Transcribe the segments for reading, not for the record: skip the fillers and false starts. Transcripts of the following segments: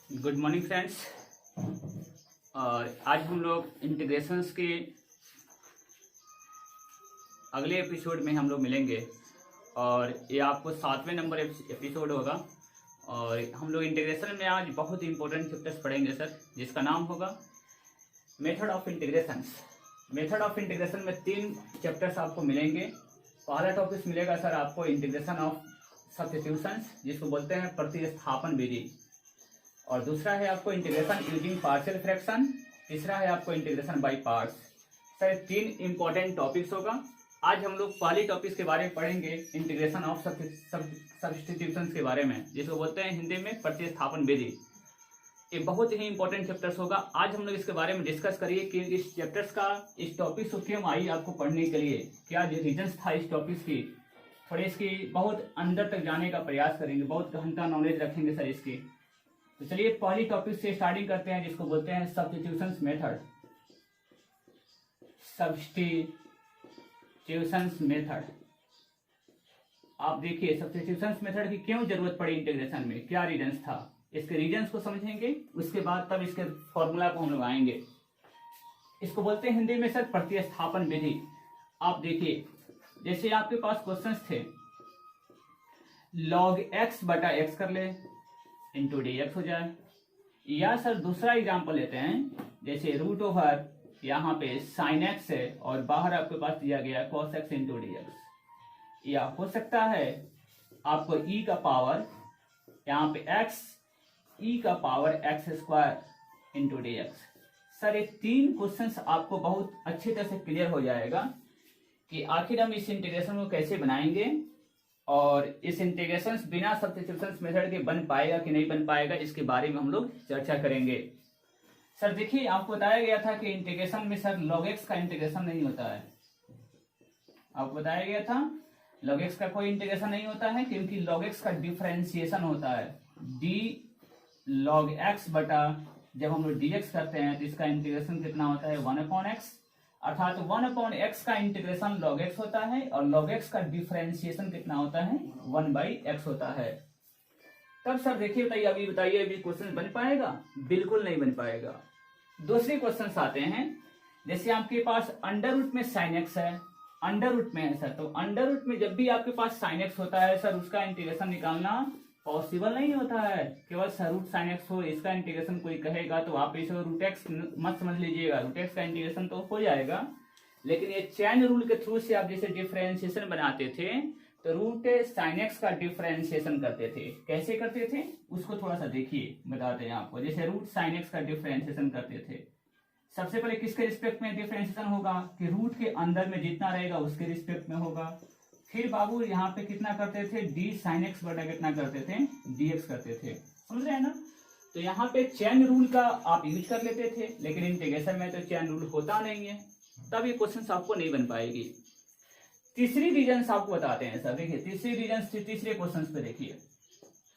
Good morning friends. और आज हम लोग इंटीग्रेशंस के अगले एपिसोड में हम लोग मिलेंगे और ये आपको 7वें नंबर एपिसोड होगा। और हम लोग इंटीग्रेशन में आज बहुत ही इंपॉर्टेंट चैप्टर्स पढ़ेंगे सर, जिसका नाम होगा method of integrations. Method of integration में 3 चैप्टर्स आपको मिलेंगे। पहला टॉपिक मिलेगा सर आपको इंटीग्रेशन ऑफ सब्स्टिट्यूशंस, जिसको बोलते हैं प्रतिस्थापन विधि। और दूसरा है आपको इंटीग्रेशन यूजिंग पार्शियल फ्रैक्शन। तीसरा है आपको integration by parts. Sir 3 important topics होगा। आज हम लोग पहली टॉपिक्स के बारे में पढ़ेंगे, इंटीग्रेशन ऑफ सब्स्टिट्यूशंस के बारे में, जिसको बोलते हैं हिंदी में प्रतिस्थापन विधि। ये बहुत ही इंपॉर्टेंट चैप्टर्स होगा। आज हम लोग इसके बारे में डिस्कस करिए कि इस चैप्टर्स का, इस टॉपिक को क्यों आई आपको पढ़ने के लिए, क्या जो रीजंस था इस टॉपिक की। थोड़े इसकी बहुत अंदर तक जाने का प्रयास करेंगे, बहुत गहनता नॉलेज रखेंगे सर इसकी। तो चलिए पहली टॉपिक से स्टार्टिंग करते हैं, जिसको बोलते हैं सब्स्टिट्यूशंस मेथड। सब्स्टिट्यूशंस मेथड, आप देखिए सब्स्टिट्यूशंस मेथड की क्यों जरूरत पड़ी इंटीग्रेशन में, क्या रीजंस था, इसके रीजंस को समझेंगे। उसके बाद तब इसके फॉर्मूला को हम लोग आएंगे। इसको बोलते हैं हिंदी में सर प्रतिस्थापन विधि। आप देखिए जैसे आपके पास क्वेश्चंस थे, log x बटा x कर ले इंटू डी एक्स हो जाए, या सर दूसरा एग्जाम्पल लेते हैं, जैसे रूट ओवर यहाँ पे साइन एक्स है और बाहर आपके पास दिया गया cos x into D x, या हो सकता है आपको e का पावर यहाँ पे x e का power x square into D x. Sir ये 3 क्वेश्चंस आपको बहुत अच्छी तरह से क्लियर हो जाएगा कि आखिर हम इस इंटीग्रेशन को कैसे बनाएंगे और इस इंटीग्रेशन बिना सब्स्टिट्यूशंस मेथड के बन पाएगा कि नहीं बन पाएगा, इसके बारे में हम लोग चर्चा करेंगे। सर देखिए आपको बताया गया था कि इंटीग्रेशन में सर log x का इंटीग्रेशन नहीं होता है। आपको बताया गया था log x का कोई इंटीग्रेशन नहीं होता है, क्योंकि log x का डिफरेंशिएशन होता है d log x बटा, जब हम लोग dx करते हैं तो इसका इंटीग्रेशन कितना होता है 1/x, अर्थात 1/x का इंटीग्रेशन log x होता है और log x का डिफरेंशिएशन कितना होता है 1/x होता है। तब सर देखिए अभी बताइए अभी क्वेश्चन बन पाएगा? बिल्कुल नहीं बन पाएगा। दूसरे क्वेश्चन आते हैं, जैसे आपके पास अंडर रूट में साइन एक्स है, अंडर रूट में है सर, तो अंडर रूट में जब भी आपके पास साइन एक्स होता है सर, उसका इंटीग्रेशन निकालना पॉसिबल नहीं होता है। केवल सर रूट साइन एक्स हो, इसका इंटीग्रेशन कोई कहेगा तो आप इसे रूट एक्स मत समझ लीजिएगा, रूट एक्स का इंटीग्रेशन तो हो जाएगा, लेकिन ये चेन रूल के थ्रू से आप जैसे डिफरेंशिएशन बनाते थे तो रूट साइन एक्स का डिफरेंशिएशन करते थे। कैसे करते थे उसको थोड़ा सा देखिए, बताते हैं आपको। जैसे रूट साइन एक्स का डिफरेंशिएशन करते थे, सबसे पहले किसके रिस्पेक्ट में डिफरेंशिएशन होगा कि रूट के अंदर में जितना रहेगा उसके रिस्पेक्ट में होगा। फिर बाबू यहाँ पे कितना करते थे, डी साइन एक्स बटा कितना करते थे, डी एक्स करते थे, समझ रहे हैं ना। तो यहाँ पे चेन रूल का आप यूज कर लेते थे, लेकिन इंटीग्रेशन में तो चेन रूल होता नहीं है, तब ये क्वेश्चन आपको नहीं बन पाएगी। तीसरी रीजन आपको बताते हैं सर, देखिए तीसरी रीजन तीसरे क्वेश्चन पे देखिए,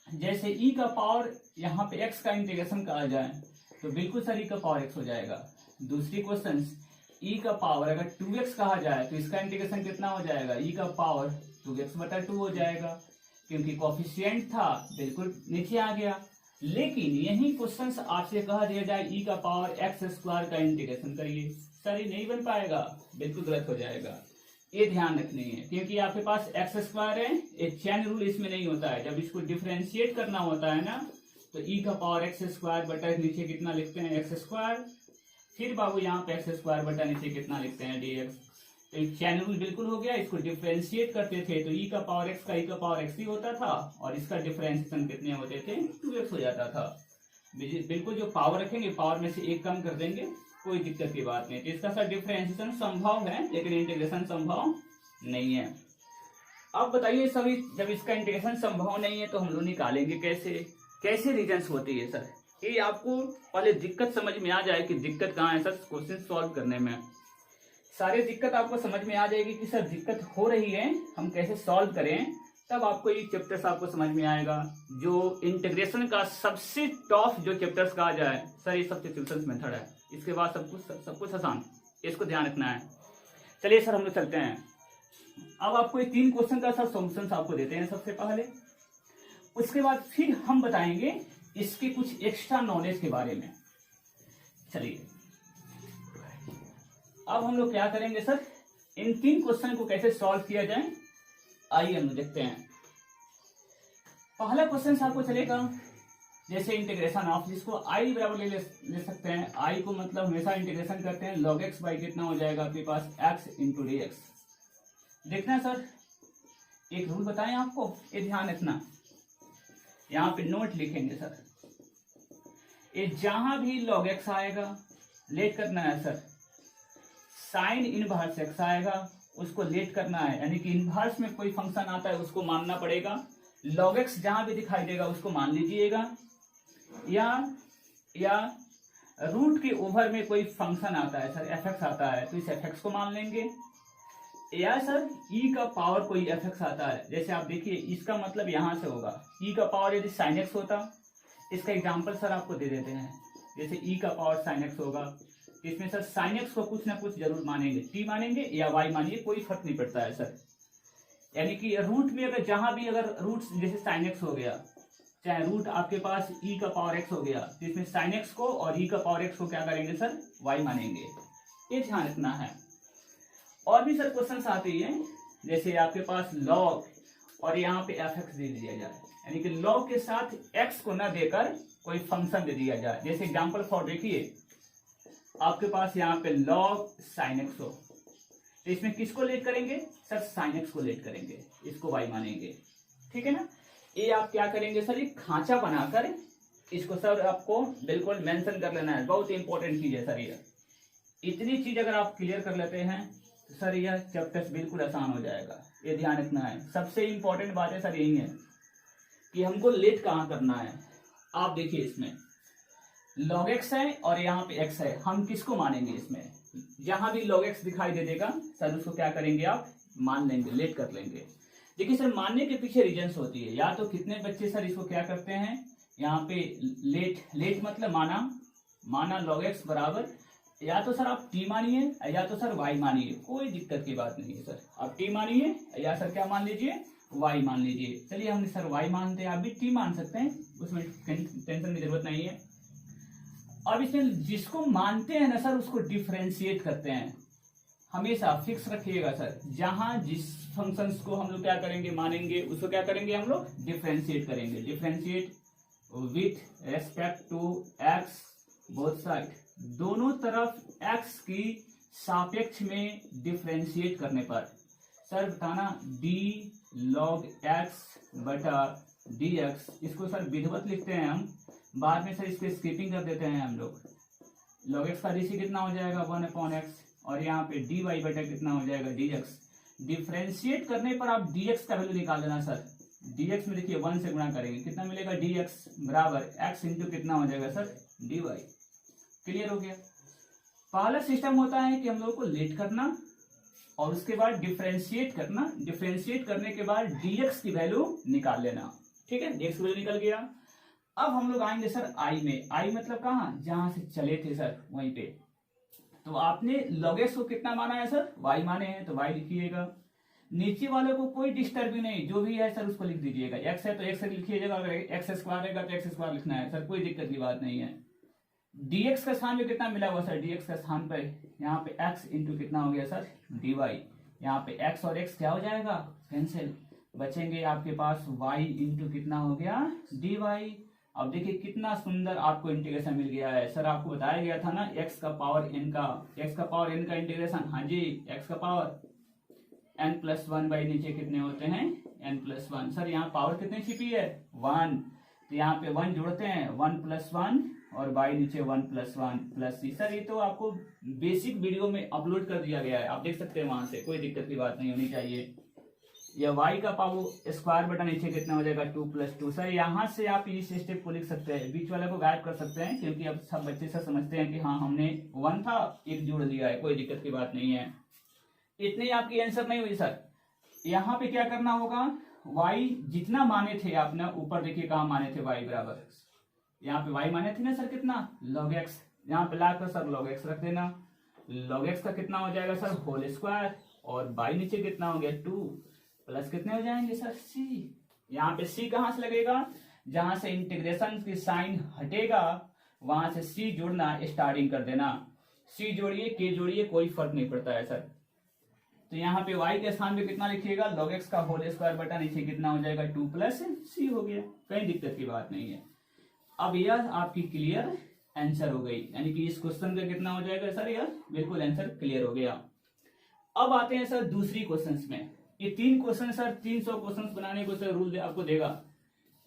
जैसे e का पावर यहाँ पे x का इंटीग्रेशन कहा जाए तो बिल्कुल सर e का पावर x हो जाएगा। दूसरी क्वेश्चन e का पावर अगर 2x कहा जाए तो इसका इंटीग्रेशन कितना हो जाएगा, e का पावर 2x बटा 2 हो जाएगा, क्योंकि कोफिशिएंट था बिल्कुल नीचे आ गया। लेकिन यही क्वेश्चन आपसे कहा दिया जाए e का पावर एक्स स्क्वायर का इंटीग्रेशन करिए, सर ये नहीं बन पाएगा, बिल्कुल गलत हो जाएगा। ये ध्यान रखनी है, क्योंकि आपके पास एक्स स्क्वायर है, एक चेन रूल इसमें नहीं होता है। जब इसको डिफरेंशिएट करना होता है ना तो e का पावर एक्स स्क्वायर बटा नीचे कितना लिखते हैं एक्स स्क्वायर, फिर बाबू यहाँ पे एक्स स्क्वायर बटा नीचे कितना लिखते हैं डी एक्स। तो एक चेन रूल बिल्कुल हो गया। इसको डिफरेंशिएट करते थे तो e का पावर एक्स का e का पावर एक्स ही होता था और इसका डिफरेंशिएशन कितने होते थे 2x हो जाता था। बिल्कुल जो पावर रखेंगे पावर में से एक कम कर देंगे, कोई दिक्कत की बात नहीं। तो इसका सर डिफरेंशिएशन संभव है लेकिन इंटीग्रेशन संभव नहीं है। अब बताइए सभी, जब इसका इंटीग्रेशन संभव नहीं है तो हम लोग निकालेंगे कैसे, कैसे रीजंस होती है सर। ये आपको पहले दिक्कत समझ में आ जाए कि दिक्कत कहाँ है सर क्वेश्चन सॉल्व करने में। सारी दिक्कत आपको समझ में आ जाएगी कि सर दिक्कत हो रही है, हम कैसे सॉल्व करें, तब आपको ये चैप्टर्स आपको समझ में आएगा। जो इंटीग्रेशन का सबसे टॉप जो चैप्टर्स कहा जाए सर ये सब्स्टिट्यूशंस मेथड है, इसके बाद सब कुछ आसान, इसको ध्यान रखना है। चलिए सर हम लोग चलते हैं। अब आपको ये 3 क्वेश्चन का सर सॉल्यूशंस आपको देते हैं सबसे पहले, उसके बाद फिर हम बताएंगे इसके कुछ एक्स्ट्रा नॉलेज के बारे में। चलिए अब हम लोग क्या करेंगे सर, इन 3 क्वेश्चन को कैसे सॉल्व किया जाए, आइए हम देखते हैं। पहला क्वेश्चन आपको चलेगा जैसे इंटीग्रेशन ऑफ, जिसको आई बराबर ले सकते हैं। आई को मतलब हमेशा इंटीग्रेशन करते हैं, log x बाई कितना हो जाएगा आपके पास x इंटू डी एक्स। देखना है सर, एक रूल बताएं आपको, ये ध्यान रखना, यहाँ पे नोट लिखेंगे सर। ये जहां भी log x आएगा लेट करना है सर, साइन इनवर्स x आएगा उसको लेट करना है, यानी कि इनवर्स में कोई फंक्शन आता है उसको मानना पड़ेगा। log x जहां भी दिखाई देगा उसको मान लीजिएगा, या रूट के ओवर में कोई फंक्शन आता है सर, fx आता है तो इस fx को मान लेंगे, या सर e का पावर कोई fx आता है। जैसे आप देखिए इसका मतलब यहां से होगा, e का पावर यदि sin x होता, इसका एग्जांपल सर आपको दे देते हैं। जैसे e का पावर sin x होगा, इसमें सर sin x को कुछ ना कुछ जरूर मानेंगे, t मानेंगे या y मानिए, कोई फर्क नहीं पड़ता है सर। यानी कि रूट में अगर जहां भी अगर रूट जैसे sin x हो गया, चाहे रूट आपके पास e का पावर x हो गया, तो इसमें sin x को और e का पावर x को क्या करेंगे सर, y मानेंगे, ये ध्यान रखना है। और भी सर क्वेश्चंस आते हैं, जैसे आपके पास log और यहाँ पे fx दे दिया जाए, यानी कि log के साथ x को न देकर कोई फंक्शन दे दिया जाए। जैसे एग्जांपल फॉर देखिए, आपके पास यहाँ पे log sin x हो, तो इसमें किसको लेट करेंगे सर, sin x को लेट करेंगे, इसको y मानेंगे, ठीक है ना। ये आप क्या करेंगे सर, एक खांचा बनाकर इसको सर आपको बिल्कुल मेंशन कर लेना है, बहुत इंपॉर्टेंट चीज है सर ये। इतनी चीज अगर आप क्लियर कर लेते हैं तो सर यह चैप्टर बिल्कुल आसान हो जाएगा, ये ध्यान रखना है। सबसे इंपॉर्टेंट बात है सर यही है कि हमको लेट कहाँ करना है। आप देखिए इसमें log x है और यहाँ पे x है, हम किसको मानेंगे, इसमें जहां भी log x दिखाई दे देगा सर उसको क्या करेंगे, आप मान लेंगे, लेट कर लेंगे। देखिए सर मानने के पीछे रीजंस होती है, या तो कितने बच्चे सर इसको क्या करते हैं, यहाँ पे लेट मतलब माना log x बराबर, या तो सर आप t मानिए या तो सर y मानिए, कोई दिक्कत की बात नहीं है सर। आप t मानिए या सर क्या मान लीजिए, y मान लीजिए। चलिए हम सर y मानते हैं, आप भी t मान सकते हैं, उसमें टेंशन की जरूरत नहीं है। अब इसमें जिसको मानते हैं ना सर उसको डिफरेंशिएट करते हैं, हमेशा फिक्स रखिएगा सर। जहां जिस फंक्शंस को हम लोग क्या करेंगे, मानेंगे, उसको क्या करेंगे हम लोग, डिफरेंशिएट करेंगे। Differentiate with respect to x both side, दोनों तरफ x की सापेक्ष में डिफरेंशिएट करने पर सर बताना d log x बटा dx, इसको सर विधिवत लिखते हैं हम, बाद में सर इसको स्किपिंग कर देते हैं हम लोग। log x का dc कितना हो जाएगा 1/x, और यहाँ पे dy बटा कितना हो जाएगा dx। डिफरेंशिएट करने पर आप dx का वैल्यू निकाल देना सर। dx में देखिए 1 से गुणा करेंगे, कितना मिलेगा dx बराबर x इंटू कितना हो जाएगा सर dy। क्लियर हो गया। पहला सिस्टम होता है कि हम लोग को लेट करना और उसके बाद डिफरेंशिएट करना, डिफरेंशिएट करने के बाद dx की वैल्यू निकाल लेना, ठीक है। dx की वैल्यू निकल गया। अब हम लोग आएंगे सर i में, i मतलब कहाँ, जहां से चले थे सर वहीं पे। तो आपने log x को कितना माना है सर, y माने हैं, तो y लिखिएगा। नीचे वाले को कोई डिस्टर्ब भी नहीं, जो भी है सर उसको लिख दीजिएगा। x है तो x लिखिएगा, अगर x स्क्वायर रहेगा तो x स्क्वायर लिखना है सर, कोई दिक्कत की बात नहीं है। dx का स्थान में कितना मिला हुआ सर, dx का स्थान पर यहाँ पे x इंटू कितना हो गया सर dy, यहाँ पे x और x क्या हो जाएगा कैंसिल, बचेंगे आपके पास y इंटू कितना हो गया dy। अब देखिए कितना सुंदर आपको इंटीग्रेशन मिल गया है। सर आपको बताया गया था ना x का पावर n का इंटीग्रेशन, हाँ जी, x का पावर n+1 बाई नीचे कितने होते हैं n+1। सर यहाँ पावर कितनी छिपी है 1, तो यहाँ पे 1 जोड़ते हैं 1+1 और बाई नीचे 1+1 प्लस c। सर ये तो आपको बेसिक वीडियो में अपलोड कर दिया गया है, आप देख सकते हैं वहां से, कोई दिक्कत की बात नहीं होनी चाहिए। या y का पावर स्क्वायर बटा नीचे कितना हो जाएगा 2+2। सर यहाँ से आप इस स्टेप को लिख सकते हैं, बीच वाले को गायब कर सकते हैं, क्योंकि अब सब बच्चे से समझते हैं कि हाँ हमने 1 था एक जोड़ लिया है, कोई दिक्कत की बात नहीं है। इतनी आपकी आंसर नहीं हुई सर, यहाँ पे क्या करना होगा, y जितना माने थे आपने, ऊपर देखिए कहाँ माने थे y बराबर, यहाँ पे y माने थे ना सर कितना log x, यहाँ पे लाकर सर log x रख देना। log x का कितना हो जाएगा सर होल स्क्वायर, और y नीचे कितना हो गया 2 प्लस कितने हो जाएंगे सर c। यहाँ पे c कहाँ से लगेगा, जहां से इंटीग्रेशन की साइन हटेगा वहां से सी जोड़ना स्टार्टिंग कर देना। सी जोड़िए के जोड़िए कोई फर्क नहीं पड़ता है सर। तो यहाँ पे y के स्थान पे कितना लिखिएगा, log x का होल स्क्वायर बटा नीचे कितना हो जाएगा 2 प्लस सी हो गया, कहीं दिक्कत की बात नहीं है। अब यह आपकी क्लियर आंसर हो गई, यानी कि इस क्वेश्चन का कितना हो जाएगा सर, यह बिल्कुल आंसर क्लियर हो गया। अब आते हैं सर दूसरी क्वेश्चंस में। ये 3 क्वेश्चन सर 300 क्वेश्चन बनाने को सर रूल आपको देगा,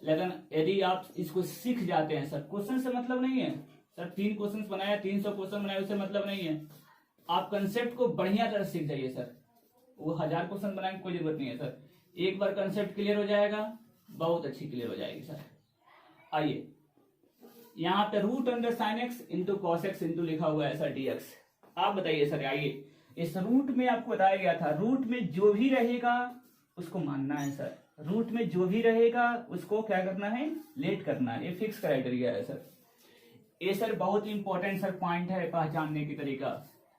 लेकिन यदि आप इसको सीख जाते हैं सर, क्वेश्चन से मतलब नहीं है सर, 3 क्वेश्चन बनाया 300 क्वेश्चन बनाया उससे मतलब नहीं है। आप कंसेप्ट को बढ़िया तरह सीख जाइए सर, वो 1000 क्वेश्चन बनाने की कोई जरूरत नहीं है सर। एक बार कंसेप्ट क्लियर हो जाएगा, बहुत अच्छी क्लियर हो जाएगी सर। आइए यहाँ पे root under sine x into cos x into लिखा हुआ है सर dx। आप बताइए सर, आइए इस रूट में आपको बताया गया था, रूट में जो भी रहेगा उसको मानना है सर, रूट में जो भी रहेगा उसको क्या करना है, लेट करना है, ये फिक्स क्राइटेरिया है सर। ये सर बहुत इंपॉर्टेंट सर पॉइंट है पहचानने की तरीका।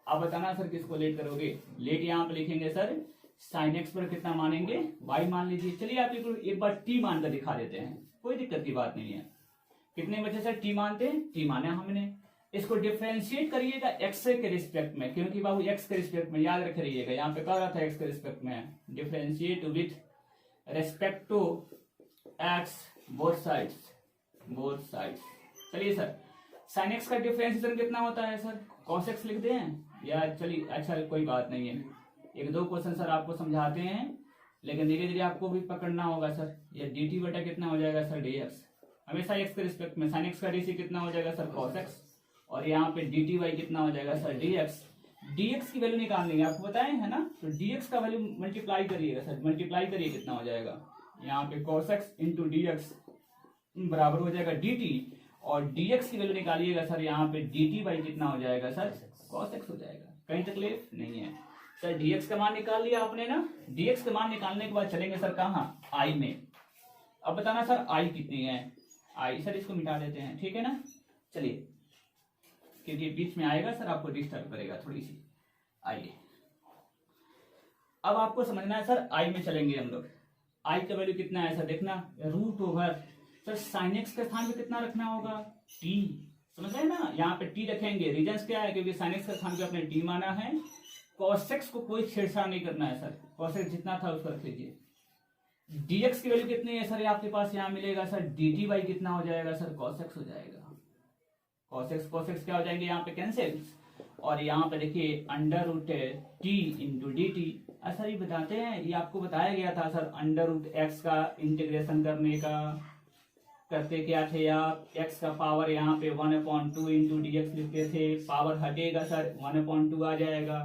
आप बताना सर किसको लेट करोगे, लेट यहाँ पे लिखेंगे सर साइन एक्स पर कितना मानेंगे, y मान लीजिए। चलिए आप एक बार t मान कर दिखा देते हैं, कोई दिक्कत की बात नहीं है। कितने बचे सर, t मानते हैं, t माना हमने। इसको डिफरेंशिएट करिएगा x के रिस्पेक्ट में, क्योंकि बाबू x के रिस्पेक्ट में याद रख रहिएगा, यहाँ पे कह रहा था x के रिस्पेक्ट में, differentiate with respect to x both sides. चलिए सर साइन एक्स का डिफरेंशिएशन कितना होता है सर, कॉस एक्स लिखते हैं या, चलिए अच्छा कोई बात नहीं है, 1-2 क्वेश्चन सर आपको समझाते हैं, लेकिन धीरे धीरे आपको भी पकड़ना होगा सर। ये डी टी बटा कितना हो जाएगा सर dx, हमेशा एक्स के रिस्पेक्ट में, साइन एक्स का डी कितना हो जाएगा सर कॉस एक्स, और यहाँ पे डी टी वाई कितना हो जाएगा सर dx। dx की वैल्यू निकालनी है आपको बताएं है ना, तो dx का वैल्यू मल्टीप्लाई करिएगा सर, मल्टीप्लाई करिए कितना हो जाएगा, यहाँ पे cos x इंटू dx बराबर हो जाएगा dt, और dx की वैल्यू निकालिएगा सर, यहाँ पे dt बाई कितना हो जाएगा सर cos x हो जाएगा। कहीं तकलीफ नहीं है सर, dx का मान निकाल लिया आपने ना, dx का मान निकालने के बाद चलेंगे सर कहाँ, i में। अब बताना सर i कितनी है, i सर इसको मिटा देते हैं, ठीक है ना। चलिए क्योंकि बीच में आएगा सर आपको डिस्टर्ब करेगा थोड़ी सी। आइए अब आपको समझना है सर, i में चलेंगे हम लोग। i का वैल्यू कितना है सर, देखना root over sir sine x के स्थान पे कितना रखना होगा, t, समझ रहे हैं ना, यहाँ पे t रखेंगे। रीजन क्या है, क्योंकि साइन एक्स के स्थान पे अपने t माना है। cos x को कोई छेड़छाड़ नहीं करना है सर, cos x जितना था उसको रख लीजिए। dx की वैल्यू कितनी है सर, आपके पास यहाँ मिलेगा सर dt बाई कितना हो जाएगा सर cos x हो जाएगा। cos x क्या हो जाएंगे यहाँ पे कैंसिल, और यहाँ पे देखिए under root t into d t. Sir ये बताते हैं, ये आपको बताया गया था सर, अंडर रूट एक्स का इंटीग्रेशन करने का करते क्या थे आप, x का पावर यहाँ पे 1/2 इंटू डी एक्स लिखते थे, पावर हटेगा सर 1/2 आ जाएगा।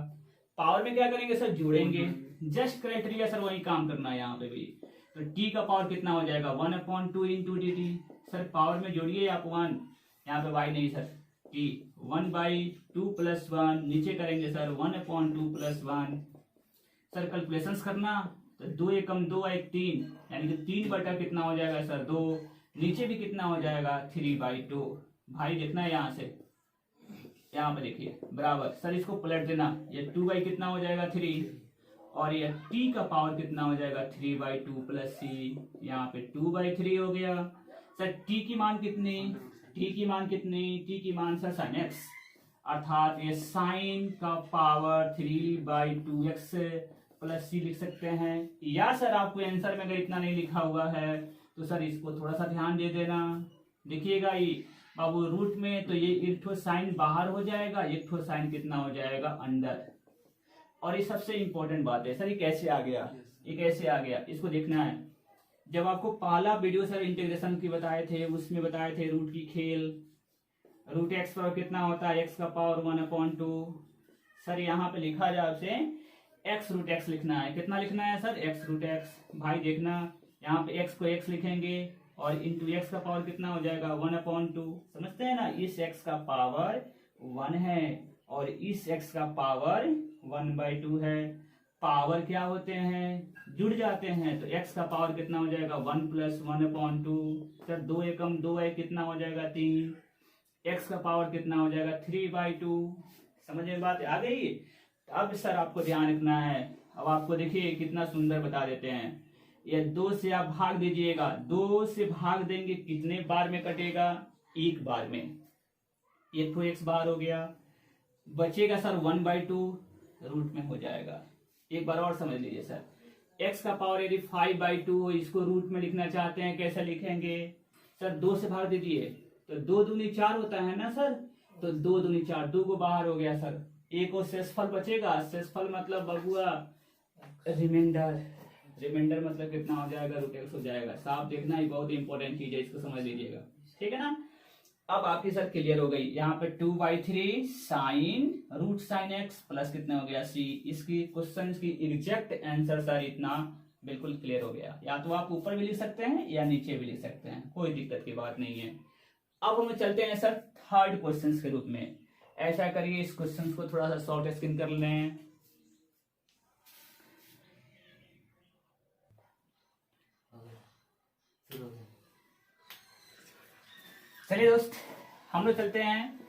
पावर में क्या करेंगे सर, जोड़ेंगे, जस्ट क्राइटेरिया सर वही काम करना है यहाँ पे भी। तो t का पावर कितना हो जाएगा 1/2 into d t, sir power में जोड़िए आप 1, यहाँ पे y नहीं सर t, 1/2 प्लस 1, नीचे करेंगे सर 1/2 प्लस 1। सर कैलकुलेशंस करना, तो 2 एकम 2 1 3, यानी कि 3 बटा कितना हो जाएगा सर 2, नीचे भी कितना हो जाएगा 3/2। भाई देखना है यहाँ से, यहाँ पे देखिए बराबर, सर इसको पलट देना, ये 2 बाई कितना हो जाएगा 3, और ये t का पावर कितना हो जाएगा 3/2 प्लस c, यहाँ पे 2/3 हो गया। सर t की मान कितनी, t की मान कितनी, t की मान सर साइन x, अर्थात ये साइन का पावर 3/2x प्लस c लिख सकते हैं। या सर आपको आंसर में अगर इतना नहीं लिखा हुआ है तो सर इसको थोड़ा सा ध्यान दे देना, देखिएगा ये बाबू रूट में, तो ये एक ठो साइन बाहर हो जाएगा, एक ठो साइन कितना हो जाएगा अंदर। और ये सबसे इंपॉर्टेंट बात है सर, ये कैसे आ गया, ये कैसे आ गया, इसको देखना है। जब आपको पहला वीडियो सर इंटीग्रेशन की बताए थे, उसमें बताए थे रूट की खेल, रूट एक्स पर कितना होता है, एक्स का पावर 1/2। सर यहाँ पे लिखा जाए आपसे एक्स रूट एक्स लिखना है, कितना लिखना है सर, एक्स रूट एक्स। भाई देखना यहाँ पे एक्स को एक्स लिखेंगे, और इंटू एक्स का पावर कितना हो जाएगा 1/2, समझते हैं ना, इस एक्स का पावर 1 है और इस एक्स का पावर 1/2 है। पावर क्या होते हैं, जुड़ जाते हैं, तो x का पावर कितना हो जाएगा 1 प्लस 1/2। सर 2 एकम 2 है, कितना हो जाएगा 3, x का पावर कितना हो जाएगा 3/2। समझ में बात आ गई। अब सर आपको ध्यान रखना है, अब आपको देखिए कितना सुंदर बता देते हैं, या 2 से आप भाग दीजिएगा, 2 से भाग देंगे कितने बार में कटेगा, एक बार में, एक तो x बार हो गया, बचेगा सर 1/2 रूट में हो जाएगा। एक बार और समझ लीजिए सर, x का पावर यदि 5/2 हो, इसको रूट में लिखना चाहते हैं, कैसे लिखेंगे सर, 2 से भाग दीजिए तो 2 दूनी 4 होता है ना सर, तो 2 दूनी 4, 2 को बाहर हो गया सर, एक और शेषफल बचेगा, शेषफल मतलब बबुआ रिमाइंडर, रिमाइंडर मतलब कितना हो जाएगा, √x हो जाएगा। साफ देखना ही बहुत इंपॉर्टेंट चीज है, इसको समझ लीजिएगा, ठीक है ना। अब आपकी सर क्लियर हो गई, यहाँ पे 2/3 sine root sine x plus कितना हो गया c। इसकी क्वेश्चन की एग्जैक्ट आंसर सर इतना बिल्कुल क्लियर हो गया। या तो आप ऊपर भी लिख सकते हैं या नीचे भी लिख सकते हैं, कोई दिक्कत की बात नहीं है। अब हम चलते हैं सर थर्ड क्वेश्चन के रूप में। ऐसा करिए, इस क्वेश्चन को थोड़ा सा शॉर्ट स्क्रीन कर लें। चलिए दोस्त, हम लोग चलते हैं।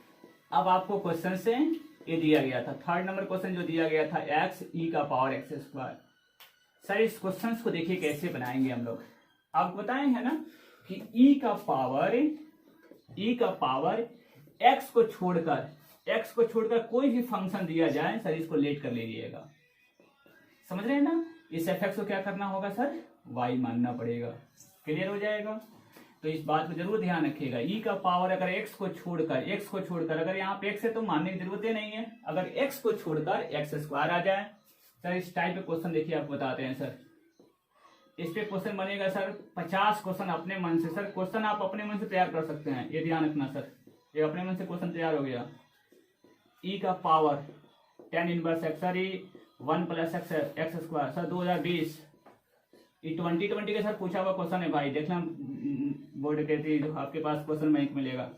अब आपको क्वेश्चन से ये दिया गया था, थर्ड नंबर क्वेश्चन जो दिया गया था, x e का पावर x²। सर इस क्वेश्चन को देखिए कैसे बनाएंगे हम लोग। आपको बताए हैं ना कि e का पावर x को छोड़कर कोई भी फंक्शन दिया जाए सर, इसको लेट कर लीजिएगा। समझ रहे हैं ना, इस fx को क्या करना होगा सर, y मानना पड़ेगा। क्लियर हो जाएगा, तो इस बात को जरूर ध्यान रखिएगा। e का पावर अगर x को छोड़कर अगर यहाँ पे x है तो मानने की जरूरत ही नहीं है, अगर x को छोड़कर x² आ जाए सर, इस टाइप के क्वेश्चन देखिए आपको बताते हैं सर। इस पे क्वेश्चन बनेगा सर 50 क्वेश्चन अपने मन से। सर क्वेश्चन आप अपने मन से तैयार कर सकते हैं, ये ध्यान रखना सर। ये अपने मन से क्वेश्चन तैयार हो गया, e का power tan inverse x, sir 1 + x² sir 2020 ये 2020 का सर पूछा हुआ क्वेश्चन है भाई, देखना बोर्ड कहती है, आपके पास क्वेश्चन बैंक मिलेगा।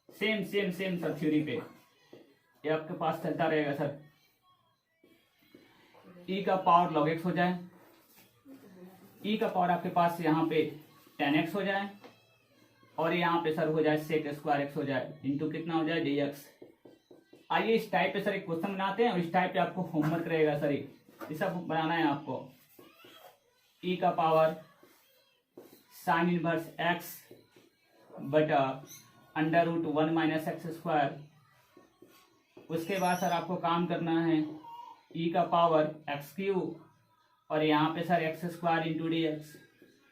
सेम सर थ्योरी पे ये आपके पास चलता रहेगा सर। e का पावर log x हो जाए, e का पावर आपके पास यहाँ पे tan x हो जाए, और यहाँ पे सर हो जाए sec² x हो जाए, इंटू कितना हो जाए dx। आइए इस टाइप पे सर एक क्वेश्चन बनाते हैं, और इस टाइप पे आपको होमवर्क रहेगा सर, ये सब बनाना है आपको। e का पावर साइन इनवर्स x बटा √1 - x²। उसके बाद सर आपको काम करना है e का पावर x³ और यहाँ पे सर x² इंटू dx।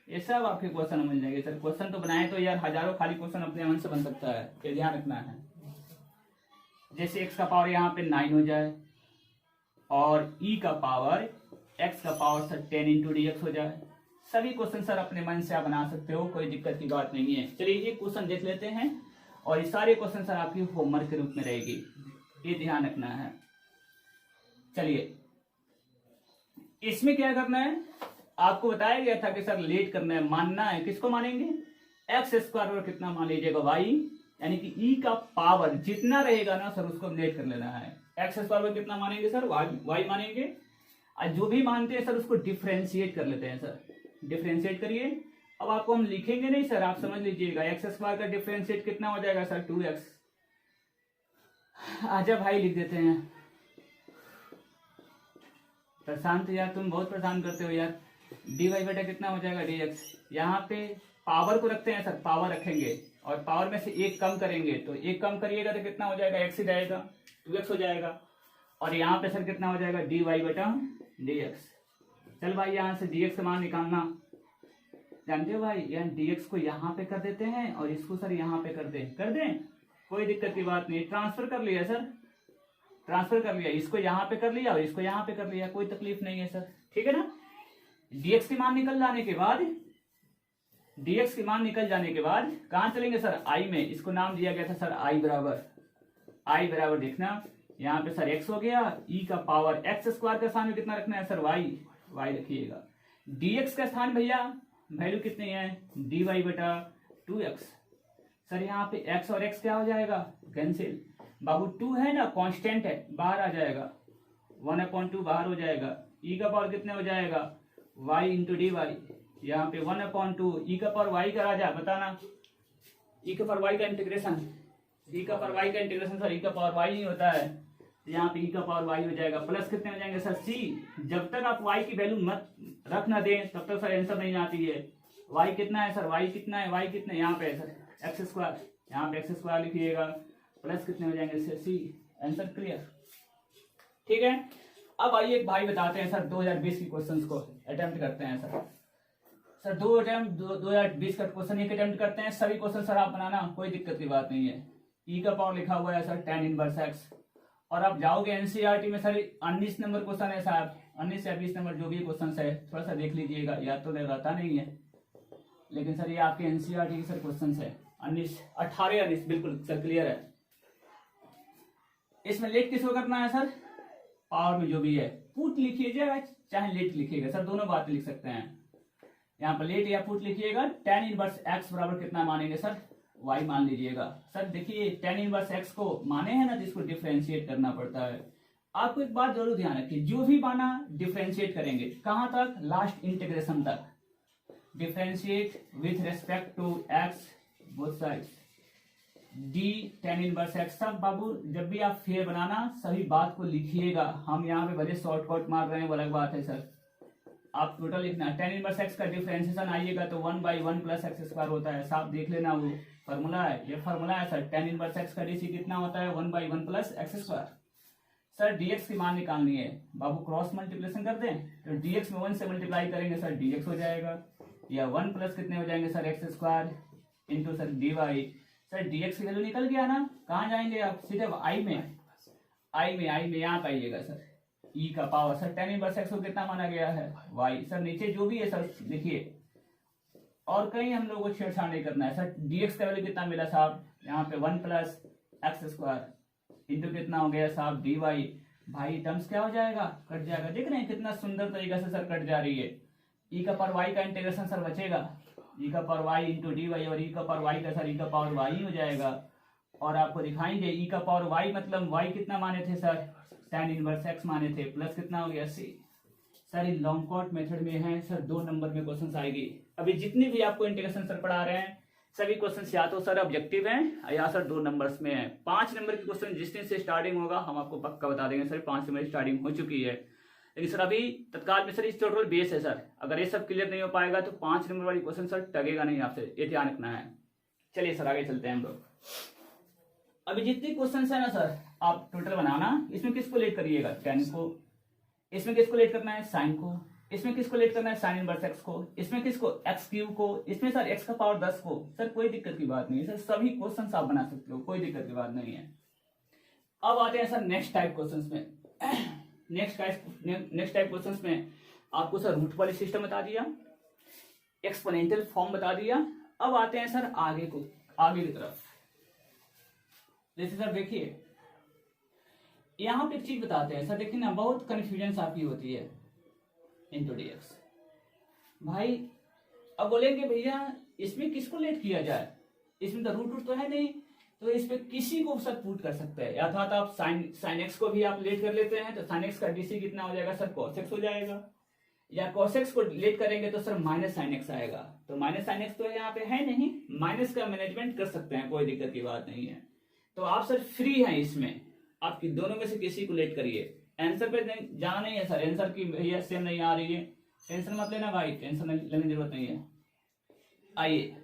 ये सब आपके क्वेश्चन मिल जाएंगे सर। क्वेश्चन तो बनाए तो यार हजारों, खाली क्वेश्चन अपने मन से बन सकता है, ये ध्यान रखना है। जैसे x का पावर यहाँ पे 9 हो जाए, और e का पावर x का पावर सर 10 इंटू dx हो जाए। सभी क्वेश्चन सर अपने मन से आप बना सकते हो, कोई दिक्कत की बात नहीं है। चलिए ये क्वेश्चन देख लेते हैं, और ये सारे क्वेश्चन सर आपकी होमवर्क के रूप में रहेगी, ये ध्यान रखना है। चलिए इसमें क्या करना है, आपको बताया गया था कि सर लेट करना है, मानना है। किसको मानेंगे, x² और कितना मान लीजिएगा y, यानी कि e का पावर जितना रहेगा ना सर उसको लेट कर लेना है। x² पर कितना मानेंगे सर, y मानेंगे, और जो भी मानते हैं सर उसको डिफ्रेंशिएट कर लेते हैं सर। डिफ्रेंशिएट करिए। अब आपको हम लिखेंगे नहीं सर, आप समझ लीजिएगा, x² का डिफ्रेंशिएट कितना हो जाएगा सर 2x। आजा भाई लिख देते हैं। प्रशांत यार तुम बहुत परेशान करते हो यार। dy बटा कितना हो जाएगा dx। यहाँ पे पावर को रखते हैं सर, पावर रखेंगे और पावर में से एक कम करेंगे, तो एक कम करिएगा तो कितना हो जाएगा, x ही जाएगा, 2x हो जाएगा। और यहाँ पे सर कितना हो जाएगा dy बटा dx। चल भाई यहाँ से dx का मान निकालना, जानते हो भाई, यहाँ dx को यहाँ पे कर देते हैं और इसको सर यहाँ पे कर दें, कोई दिक्कत की बात नहीं। ट्रांसफर कर लिया सर, ट्रांसफर कर लिया, इसको यहाँ पे कर लिया और इसको यहाँ पे कर लिया, कोई तकलीफ नहीं है सर, ठीक है ना। dx की मान निकल जाने के बाद, dx की मान निकल जाने के बाद कहाँ चलेंगे सर, i में। इसको नाम दिया गया था सर i बराबर देखना, यहाँ पे सर x हो गया, e का पावर x² का स्थान में कितना रखना है सर y रखिएगा। dx का स्थान भैया वैल्यू कितनी है, dy बटा 2x। सर यहाँ पे x और x क्या हो जाएगा, कैंसिल। बाबू 2 है ना, कांस्टेंट है, बाहर आ जाएगा, 1/2 बाहर हो जाएगा। e का पावर कितने हो जाएगा, y इंटू dy, यहाँ पे 1/2 e का पावर y का राजा बताना, e का पावर y का इंटीग्रेशन, e का पावर y का इंटीग्रेशन सर e का पावर y नहीं होता है, यहाँ पे e का पावर y हो जाएगा, प्लस कितने हो जाएंगे सर c। जब तक आप y की वैल्यू मत रख ना दें तब तक सर आंसर नहीं आती है। y कितना है सर, y कितना है, y कितना है, यहाँ पे है सर एक्स स्क्वायर, यहाँ पे एक्स स्क्वायर लिखिएगा, प्लस कितने हो जाएंगे सी, आंसर क्लियर। ठीक है, अब आइए एक भाई बताते हैं सर 2020 की क्वेश्चंस को अटेम्प्ट करते हैं सर 2020 का क्वेश्चन एक अटेम्प्ट करते हैं। सभी क्वेश्चन सर आप बनाना, कोई दिक्कत की बात नहीं है। ई का पावर लिखा हुआ है सर tan इनवर्स एक्स, और आप जाओगे एनसीईआरटी में सर 19 नंबर क्वेश्चन है साहब, 19 या 20 नंबर जो भी क्वेश्चन है थोड़ा सा देख लीजिएगा, याद तो रहता नहीं है, लेकिन सर ये आपके एनसीईआरटी के सर क्वेश्चन है 19, 18 या 19 बिल्कुल सर क्लियर है। इसमें लेट किसको करना है सर, पावर में जो भी है पुट लिखिएगा चाहे लेट लिखिएगा सर, दोनों बातें लिख सकते हैं। यहाँ पर लेट या पुट लिखिएगा, tan इनवर्स x बराबर कितना मानेंगे सर, y मान लीजिएगा। सर देखिए tan इनवर्स x को माने हैं ना, तो इसको डिफरेंशिएट करना पड़ता है। आपको एक बात जरूर ध्यान रखिए, जो भी माना डिफरेंशिएट करेंगे कहां तक, लास्ट इंटीग्रेशन तक। Differentiate with respect to x both sides, d tan inverse x। सब बाबू जब भी आप फेयर बनाना सभी बात को लिखिएगा, हम यहाँ पे भले शॉर्टकट मार रहे हैं वो अलग बात है सर, आप टोटल लिखना। tan इनवर्स x का डिफरेंशिएशन आइएगा तो 1/1 प्लस एक्स स्क्वायर होता है, साफ देख लेना वो फॉर्मूला है, ये फॉर्मूला है सर। tan इनवर्स x का डीसी कितना होता है 1/1 plus x square. Sir dx की मान निकालनी है बाबू, क्रॉस मल्टीप्लिकेशन कर दें तो dx में 1 से मल्टीप्लाई करेंगे सर dx हो जाएगा, या 1 प्लस कितने हो जाएंगे sir x square into sir dy। Sir dx की वैल्यू निकल गया ना, कहाँ जाएंगे आप, सीधे i में यहाँ पे आइएगा सर, ई का power sir tan inverse x को कितना माना गया है y। सर नीचे जो भी है सर देखिए, और कहीं हम लोगों को छेड़छाड़ नहीं करना है सर। dx का वैल्यू कितना मिला साहब, यहाँ पे 1 प्लस एक्स स्क्वायर इंटू कितना हो गया साहब dy। भाई टर्म्स क्या हो जाएगा, कट जाएगा, देख रहे हैं कितना सुंदर तरीका से सर कट जा रही है। ई का पावर y का इंटीग्रेशन सर बचेगा, ई का power y into d y, और ई का पावर y का सर ई का पावर y हो जाएगा। और आपको दिखाएंगे ई का पावर y मतलब y कितना माने थे सर, tan इनवर्स x माने थे, प्लस कितना हो गया c। सर ये लॉन्ग कॉट मेथड में है सर, 2 नंबर में क्वेश्चन आएगी। अभी जितने भी आपको इंटीग्रेशन सर पढ़ा रहे हैं सभी क्वेश्चन या तो सर ऑब्जेक्टिव हैं या सर 2 नंबर्स में है। 5 नंबर के क्वेश्चन जिस दिन से स्टार्टिंग होगा हम आपको पक्का बता देंगे सर, 5 नंबर स्टार्टिंग हो चुकी है, लेकिन सर अभी तत्काल में सर इस टोटल बेस है सर, अगर ये सब क्लियर नहीं हो पाएगा तो 5 नंबर वाली क्वेश्चन सर टगेगा नहीं आपसे, ये ध्यान रखना है। चलिए सर आगे चलते हैं हम लोग। अभी जितने क्वेश्चन है ना सर आप टोटल बनाना, इसमें किसको लेट करिएगा, tan को, इसमें किसको लेट करना है साइन को, इसमें किसको लेट करना है साइन इनवर्स x को, इसमें किसको एक्स क्यूब को, इसमें सर x का पावर 10 को। सर कोई दिक्कत की बात नहीं है सर, सभी क्वेश्चन आप बना सकते हो, कोई दिक्कत की बात नहीं है। अब आते हैं सर नेक्स्ट टाइप क्वेश्चंस में। नेक्स्ट टाइप क्वेश्चंस में आपको सर रूट वाली सिस्टम बता दिया, एक्सपोनेंशियल फॉर्म बता दिया। अब आते हैं सर आगे की तरफ। जैसे सर देखिए यहाँ पे एक चीज बताते हैं सर, देखिए ना बहुत कंफ्यूजन आपकी होती है इंटू dx। भाई अब बोलेंगे भैया इसमें किसको लेट किया जाए, इसमें तो रूट तो है नहीं, तो इस पे किसी को सर पुट कर सकते हैं, अर्थात आप साइन एक्स को भी आप लेट कर लेते हैं तो साइन एक्स का डीसी कितना हो जाएगा सर cos x हो जाएगा, या cos x को लेट करेंगे तो सर माइनस साइन एक्स आएगा। तो माइनस साइन एक्स तो यहाँ पे है नहीं, माइनस का मैनेजमेंट कर सकते हैं, कोई दिक्कत की बात नहीं है। तो आप सर फ्री हैं इसमें, आपकी दोनों में से किसी को लेट करिए। आंसर पे जाना नहीं है सर, आंसर की भैया सेम नहीं आ रही है, टेंशन मत लेना भाई, टेंशन लेने की जरूरत नहीं है। आइए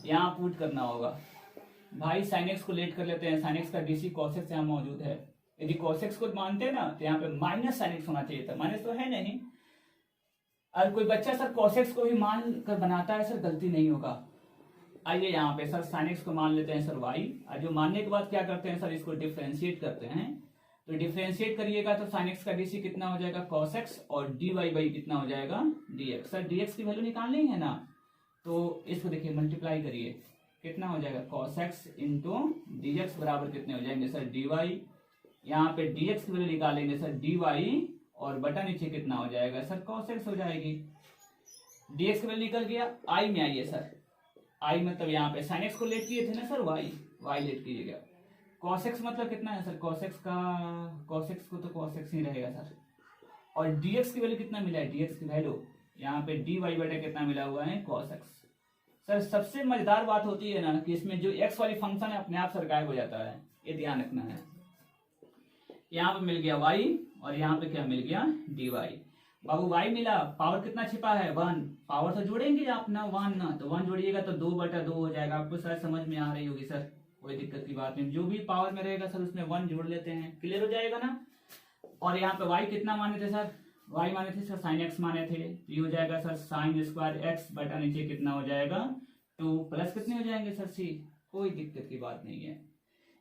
यहाँ पुट करना होगा भाई, साइन एक्स को लेट कर लेते हैं, साइन एक्स का डीसी cos x यहाँ मौजूद है, यदि cos x को मानते हैं ना तो यहाँ पे माइनस साइन एक्स होना चाहिए था, माइनस तो है नहीं। और कोई बच्चा सर cos x को भी मान कर बनाता है सर, गलती नहीं होगा। आइए यहाँ पे सर साइन एक्स को मान लेते हैं सर y, और जो मानने के बाद क्या करते हैं सर इसको डिफ्रेंशिएट करते हैं। तो डिफ्रेंशिएट करिएगा तो साइन एक्स का डीसी कितना हो जाएगा cos x, और dy बाई कितना हो जाएगा dx। सर dx की वैल्यू निकालनी है ना, तो इसको देखिए मल्टीप्लाई करिए, कितना हो जाएगा cos x इंटू dx बराबर कितने हो जाएंगे सर dy। यहाँ पे dx की वैल्यू निकालेंगे सर dy, और बटा नीचे कितना हो जाएगा सर cos x हो जाएगी। dx की वैल्यू निकल गया, i में आइए सर, i मतलब यहाँ पे साइन एक्स को लेट किए थे ना सर, y लेट कीजिएगा। cos x मतलब कितना है सर, cos x को तो cos x ही रहेगा सर, और dx की वैल्यू कितना मिला है, dx की वैल्यू यहाँ पे dy बटे कितना मिला हुआ है cos x। सर सबसे मजेदार बात होती है ना कि इसमें जो x वाली फंक्शन है अपने आप सर गायब हो जाता है, ये ध्यान रखना है। यहाँ पे मिल गया y और यहाँ पे क्या मिल गया dy। बाबू y मिला, पावर कितना छिपा है 1, पावर तो जोड़ेंगे आप ना 1 ना, तो 1 जोड़िएगा तो 2/2 हो जाएगा। आपको शायद समझ में आ रही होगी सर, कोई दिक्कत की बात नहीं, जो भी पावर में रहेगा सर उसमें 1 जोड़ लेते हैं, क्लियर हो जाएगा ना। और यहाँ पे y कितना माने थे सर, y माने थे सर sin x माने थे, तो ये हो जाएगा सर sin स्क्वायर x बटा नीचे कितना हो जाएगा 2 प्लस कितने हो जाएंगे सर c, कोई दिक्कत की बात नहीं है।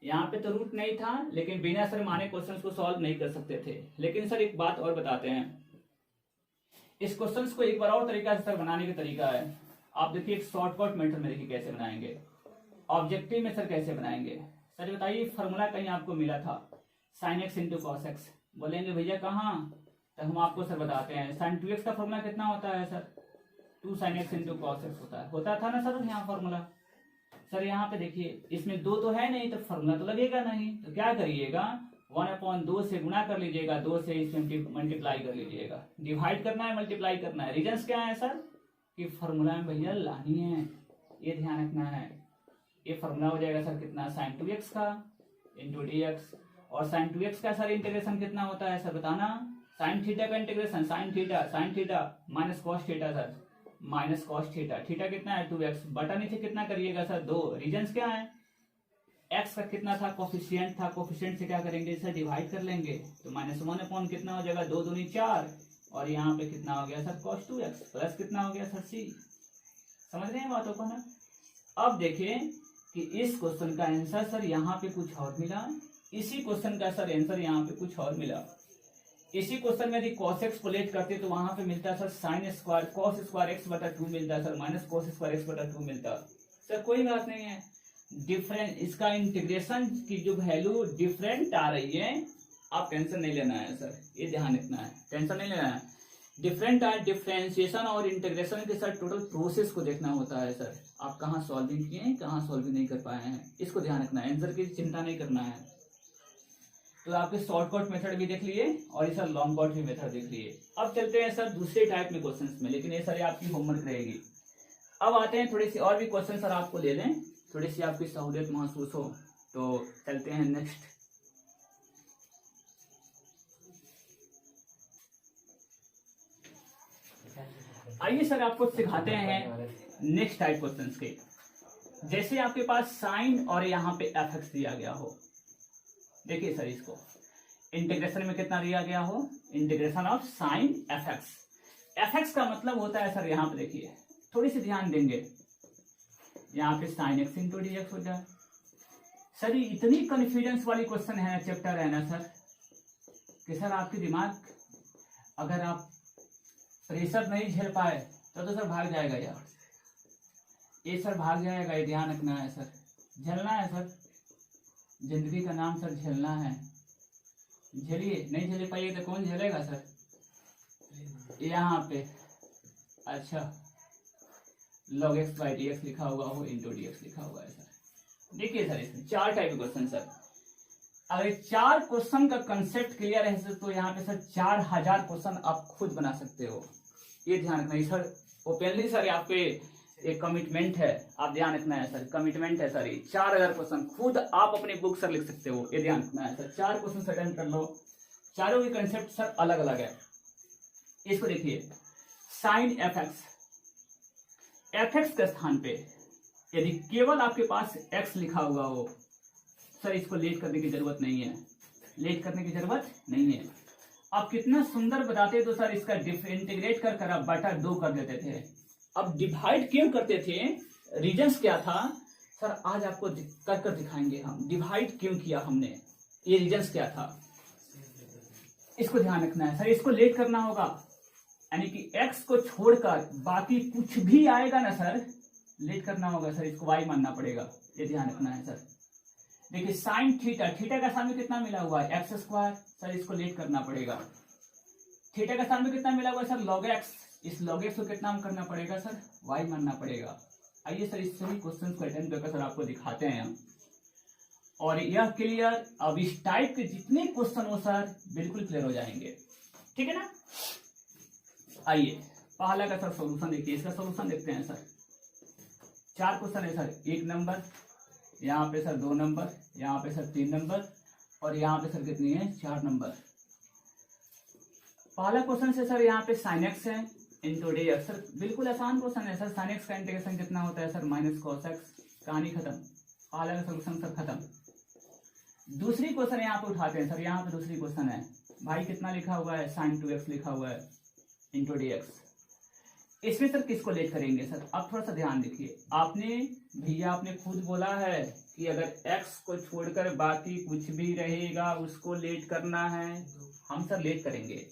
यहाँ पे तो रूट नहीं था, लेकिन बिना सर माने क्वेश्चंस को सॉल्व नहीं कर सकते थे। लेकिन सर एक बात और बताते हैं, इस क्वेश्चंस को एक बार और तरीका से सर बनाने का तरीका है। आप देखिए एक शॉर्टकट मेथड में देखिए कैसे बनाएंगे, ऑब्जेक्टिव में सर कैसे बनाएंगे। सर बताइए फॉर्मूला कहीं आपको मिला था sin x into cos x, बोलेंगे भैया कहाँ, तो हम आपको सर बताते हैं sin 2x का फॉर्मूला कितना होता है sir 2 sin x into cos x होता था ना सर यहाँ फॉर्मूला। सर यहाँ पे देखिए इसमें 2 तो है नहीं, तो फॉर्मूला तो लगेगा नहीं, तो क्या करिएगा 1/2 से गुणा कर लीजिएगा, 2 से इसमें मल्टीप्लाई कर लीजिएगा। डिवाइड करना है, मल्टीप्लाई करना है। रीजंस क्या है सर कि फॉर्मूला में भैया लानी है, ये ध्यान रखना है। ये फॉर्मूला हो जाएगा सर कितना sin 2x का इंटू dx, और sin 2x का सर इंटीग्रेशन कितना होता है सर बताना, sin थीटा का integration sin theta minus cos theta sir, minus cos theta, theta कितना है 2x बटा नीचे कितना करिएगा सर 2, रीजंस क्या है x का कितना था कोफिशिएंट था, कोफिशिएंट से क्या करेंगे सर डिवाइड कर लेंगे, तो -1 कितना हो जाएगा 2 दूनी 4, और यहाँ पे कितना हो गया सर cos 2x प्लस कितना हो गया सर c। समझ रहे हैं बातों को ना। अब देखिए कि इस क्वेश्चन का आंसर सर यहाँ पे कुछ और मिला, इसी क्वेश्चन का सर आंसर यहाँ पे कुछ और मिला। इसी क्वेश्चन में यदि cos x को लेट करते तो वहां पे मिलता sir sin square cos square x बटा 2 मिलता sir, minus cos square x बटा 2 मिलता सर। कोई बात नहीं है, डिफरेंट इसका इंटीग्रेशन की जो वैल्यू डिफरेंट आ रही है, आप टेंशन नहीं लेना है सर, ये ध्यान रखना है, टेंशन नहीं लेना है। डिफरेंट आए डिफरेंशिएशन और इंटीग्रेशन के सर टोटल प्रोसेस को देखना होता है सर, आप कहाँ सॉल्विंग किए हैं कहाँ सॉल्विंग नहीं कर पाए हैं, इसको ध्यान रखना है, आंसर की चिंता नहीं करना है। तो आपके शॉर्टकट मेथड भी देख लिए और ये सर लॉन्ग कट भी मेथड देख लिए। अब चलते हैं सर दूसरे टाइप में क्वेश्चंस में, लेकिन ये सारी आपकी होमवर्क रहेगी। अब आते हैं थोड़ी सी और भी क्वेश्चन सर आपको ले लें, थोड़ी सी आपकी सहूलियत महसूस हो, तो चलते हैं नेक्स्ट। आइए सर आपको सिखाते हैं नेक्स्ट टाइप क्वेश्चंस के। जैसे आपके पास साइन और यहाँ पे एफ एक्स दिया गया हो, देखिए सर इसको इंटीग्रेशन में कितना दिया गया हो, integration of sine f x. F x का मतलब होता है सर यहाँ पे देखिए, थोड़ी सी ध्यान देंगे, यहाँ पे sign x into D x हो जाए। सर ये इतनी कॉन्फिडेंस वाली क्वेश्चन है, चैप्टर है ना सर, कि सर आपके दिमाग अगर आप प्रेशर नहीं झेल पाए तो सर भाग जाएगा यार, ये सर भाग जाएगा, ये ध्यान रखना है सर, झेलना है सर, जिंदगी का नाम सर झेलना है, झेलिए, नहीं झेल पाइए तो कौन झेलेगा सर। यहाँ पे अच्छा log x by D x लिखा हुआ हो, इंटू डी एक्स लिखा हुआ है सर। देखिए सर इसमें 4 टाइप के क्वेश्चन सर, अगर 4 क्वेश्चन का कंसेप्ट क्लियर है तो यहाँ पे सर 4000 क्वेश्चन आप खुद बना सकते हो, ये ध्यान रखना है सर। ओपनली सर यहाँ पे एक कमिटमेंट है, आप ध्यान रखना है सर, कमिटमेंट है सर, ये 4000 क्वेश्चन खुद आप अपने बुक सर लिख सकते हो, ये ध्यान रखना है सर। 4 क्वेश्चन अटेंड कर लो, चारों के कंसेप्ट सर अलग अलग है। इसको देखिए sine f x, f x के स्थान पे यदि केवल आपके पास x लिखा हुआ हो सर, इसको लेट करने की जरूरत नहीं है, लेट करने की जरूरत नहीं है। आप कितना सुंदर बताते तो सर इसका इंटीग्रेट कर कर आप बटा 2 कर देते थे। अब डिवाइड क्यों करते थे, रीजंस क्या था सर, आज आपको कर कर दिखाएंगे हम, डिवाइड क्यों किया हमने, ये रीजंस क्या था, इसको ध्यान रखना है सर। इसको लेट करना होगा, यानी कि x को छोड़कर बाकी कुछ भी आएगा ना सर, लेट करना होगा सर, इसको y मानना पड़ेगा, ये ध्यान रखना है सर। देखिए साइन थीटा, थीटा का स्थान में कितना मिला हुआ है एक्स स्क्वायर, सर इसको लेट करना पड़ेगा। थीटा का स्थान में कितना मिला हुआ है सर लॉग एक्स, इस लॉग एक्स को कितना करना पड़ेगा सर y मानना पड़ेगा। आइए सर इस सभी क्वेश्चन को अटेंड करके सर आपको दिखाते हैं हम, और यह क्लियर, अब इस टाइप के जितने क्वेश्चन हो सर बिल्कुल क्लियर हो जाएंगे, ठीक है ना। आइए पहला का सर सोल्यूशन देखिए, इसका सोल्यूशन देखते हैं सर। 4 क्वेश्चन है सर, 1 नंबर, यहाँ पे सर 2 नंबर, यहाँ पे सर 3 नंबर, और यहाँ पे सर कितनी है 4 नंबर। पहला क्वेश्चन से सर यहाँ पे साइन एक्स है इंटू डी एक्स। सर बिल्कुल आसान क्वेश्चन है सर, साइन एक्स का इंटीग्रेशन कितना होता है सर माइनस कॉस एक्स, कहानी खत्म, पहला का सोल्यूशन सर खत्म। दूसरी क्वेश्चन यहाँ पे उठाते हैं सर, यहाँ पे दूसरी क्वेश्चन है भाई कितना लिखा हुआ है साइन 2x लिखा हुआ है इंटू डी एक्स। इसमें सर किसको लेट करेंगे सर, आप थोड़ा सा ध्यान देखिए, आपने खुद बोला है कि अगर x को छोड़कर बाकी कुछ भी रहेगा उसको लेट करना है, हम सर लेट करेंगे।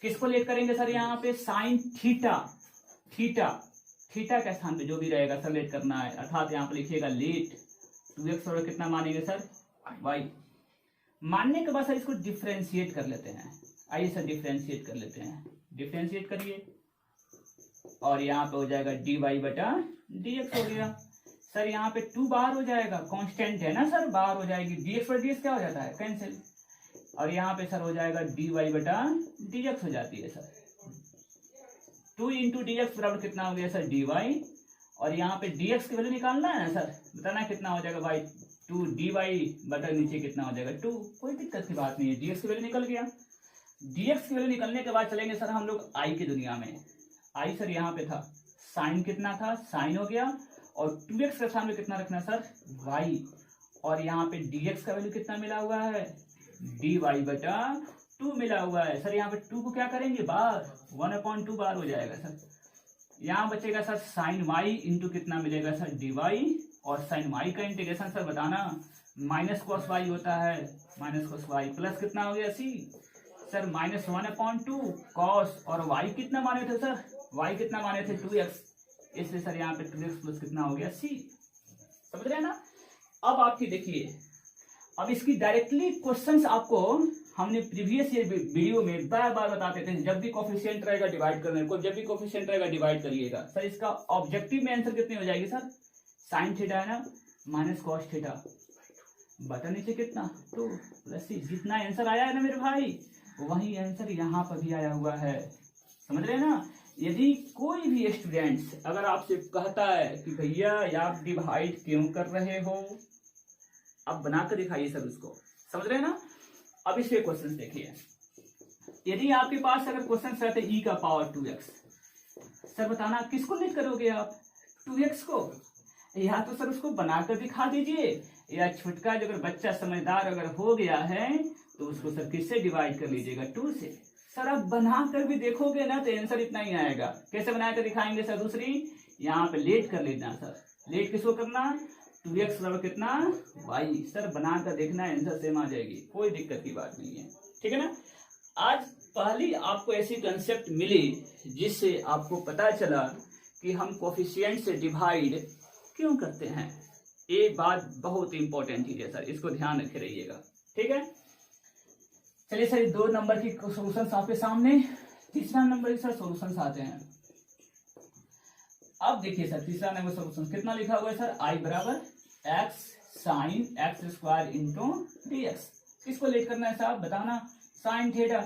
किसको लेट करेंगे सर, यहाँ पे साइन थीटा, थीटा के स्थान पे जो भी रहेगा सर लेट करना है, अर्थात यहाँ पे लिखिएगा लेट 2x और कितना मानेंगे सर y। मानने के बाद सर इसको डिफ्रेंशिएट कर लेते हैं, आइए सर डिफ्रेंशिएट कर लेते हैं, डिफ्रेंशिएट करिए और यहाँ पे हो जाएगा dy बटा dx हो गया सर। यहाँ पे 2 बाहर हो जाएगा, कांस्टेंट है ना सर, बाहर हो जाएगी, dx बटा dx क्या हो जाता है कैंसिल, और यहाँ पे सर हो जाएगा dy बटा dx हो जाती है सर। 2 इंटू dx बराबर कितना हो गया सर dy, और यहाँ पे dx की वैल्यू निकालना है ना सर, बताना कितना हो जाएगा भाई 2 dy बटा नीचे कितना हो जाएगा 2, कोई दिक्कत की बात नहीं है, dx की वैल्यू निकल गया। dx की वैल्यू निकलने के बाद चलेंगे सर हम लोग i की दुनिया में। i सर यहाँ पे था साइन, कितना था साइन हो गया, और 2x के स्थान में कितना रखना सर y, और यहाँ पे dx का वैल्यू कितना मिला हुआ है dy बटा 2 मिला हुआ है सर। यहाँ पे 2 को क्या करेंगे बार, 1/2 बार हो जाएगा सर। यहाँ बचेगा सर साइन y इंटू कितना मिलेगा सर dy, और साइन y का इंटीग्रेशन सर बताना माइनस कॉस y होता है, माइनस कॉस y प्लस कितना हो गया c सर माइनस 1/2 कॉस, और y कितना माने थे सर, y कितना माने थे 2x, इसलिए सर यहाँ पे 2x प्लस कितना हो गया c, समझ रहे हैं ना। अब आपकी देखिए, अब इसकी डायरेक्टली क्वेश्चंस आपको हमने प्रीवियस ईयर वीडियो में बार बार बताते थे, जब भी कोफिशिएंट रहेगा डिवाइड करने को, जब भी कोफिशिएंट रहेगा डिवाइड करिएगा सर। इसका ऑब्जेक्टिव में आंसर कितनी हो जाएगी सर, साइन थीटा है ना माइनस कॉस थीटा बटा नीचे कितना 2 प्लस c, जितना आंसर आया है ना मेरे भाई वही आंसर यहाँ पर भी आया हुआ है, समझ रहे हैं ना। यदि कोई भी स्टूडेंट्स अगर आपसे कहता है कि भैया आप डिवाइड क्यों कर रहे हो, आप बना कर दिखाइए सर उसको, समझ रहे हैं ना। अब इसके क्वेश्चन देखिए, यदि आपके पास अगर क्वेश्चन रहते e का पावर 2x, सर बताना किसको लेट करोगे आप 2x को, या तो सर उसको बनाकर दिखा दीजिए, या छुटका जो अगर बच्चा समझदार अगर हो गया है तो उसको सर किससे डिवाइड कर लीजिएगा 2 से। सर अब बनाकर भी देखोगे ना तो आंसर इतना ही आएगा, कैसे बनाकर दिखाएंगे सर, दूसरी यहाँ पे लेट कर लेना सर, लेट किसको करना 2x बराबर कितना y, सर बनाकर देखना आंसर सेम आ जाएगी, कोई दिक्कत की बात नहीं है, ठीक है ना। आज पहली आपको ऐसी कंसेप्ट मिली जिससे आपको पता चला कि हम कोफिशिएंट से डिवाइड क्यों करते हैं, ये बात बहुत इंपॉर्टेंट चीज है सर, इसको ध्यान रखे रहिएगा, ठीक है। चलिए सर 2 नंबर की सॉल्यूशंस आपके सामने, तीसरा नंबर की सर सॉल्यूशंस आते हैं। अब देखिए सर तीसरा नंबर सॉल्यूशन कितना लिखा हुआ है सर, i बराबर x sine x square into D x. किसको लेट करना है साहब बताना, साइन थीटा,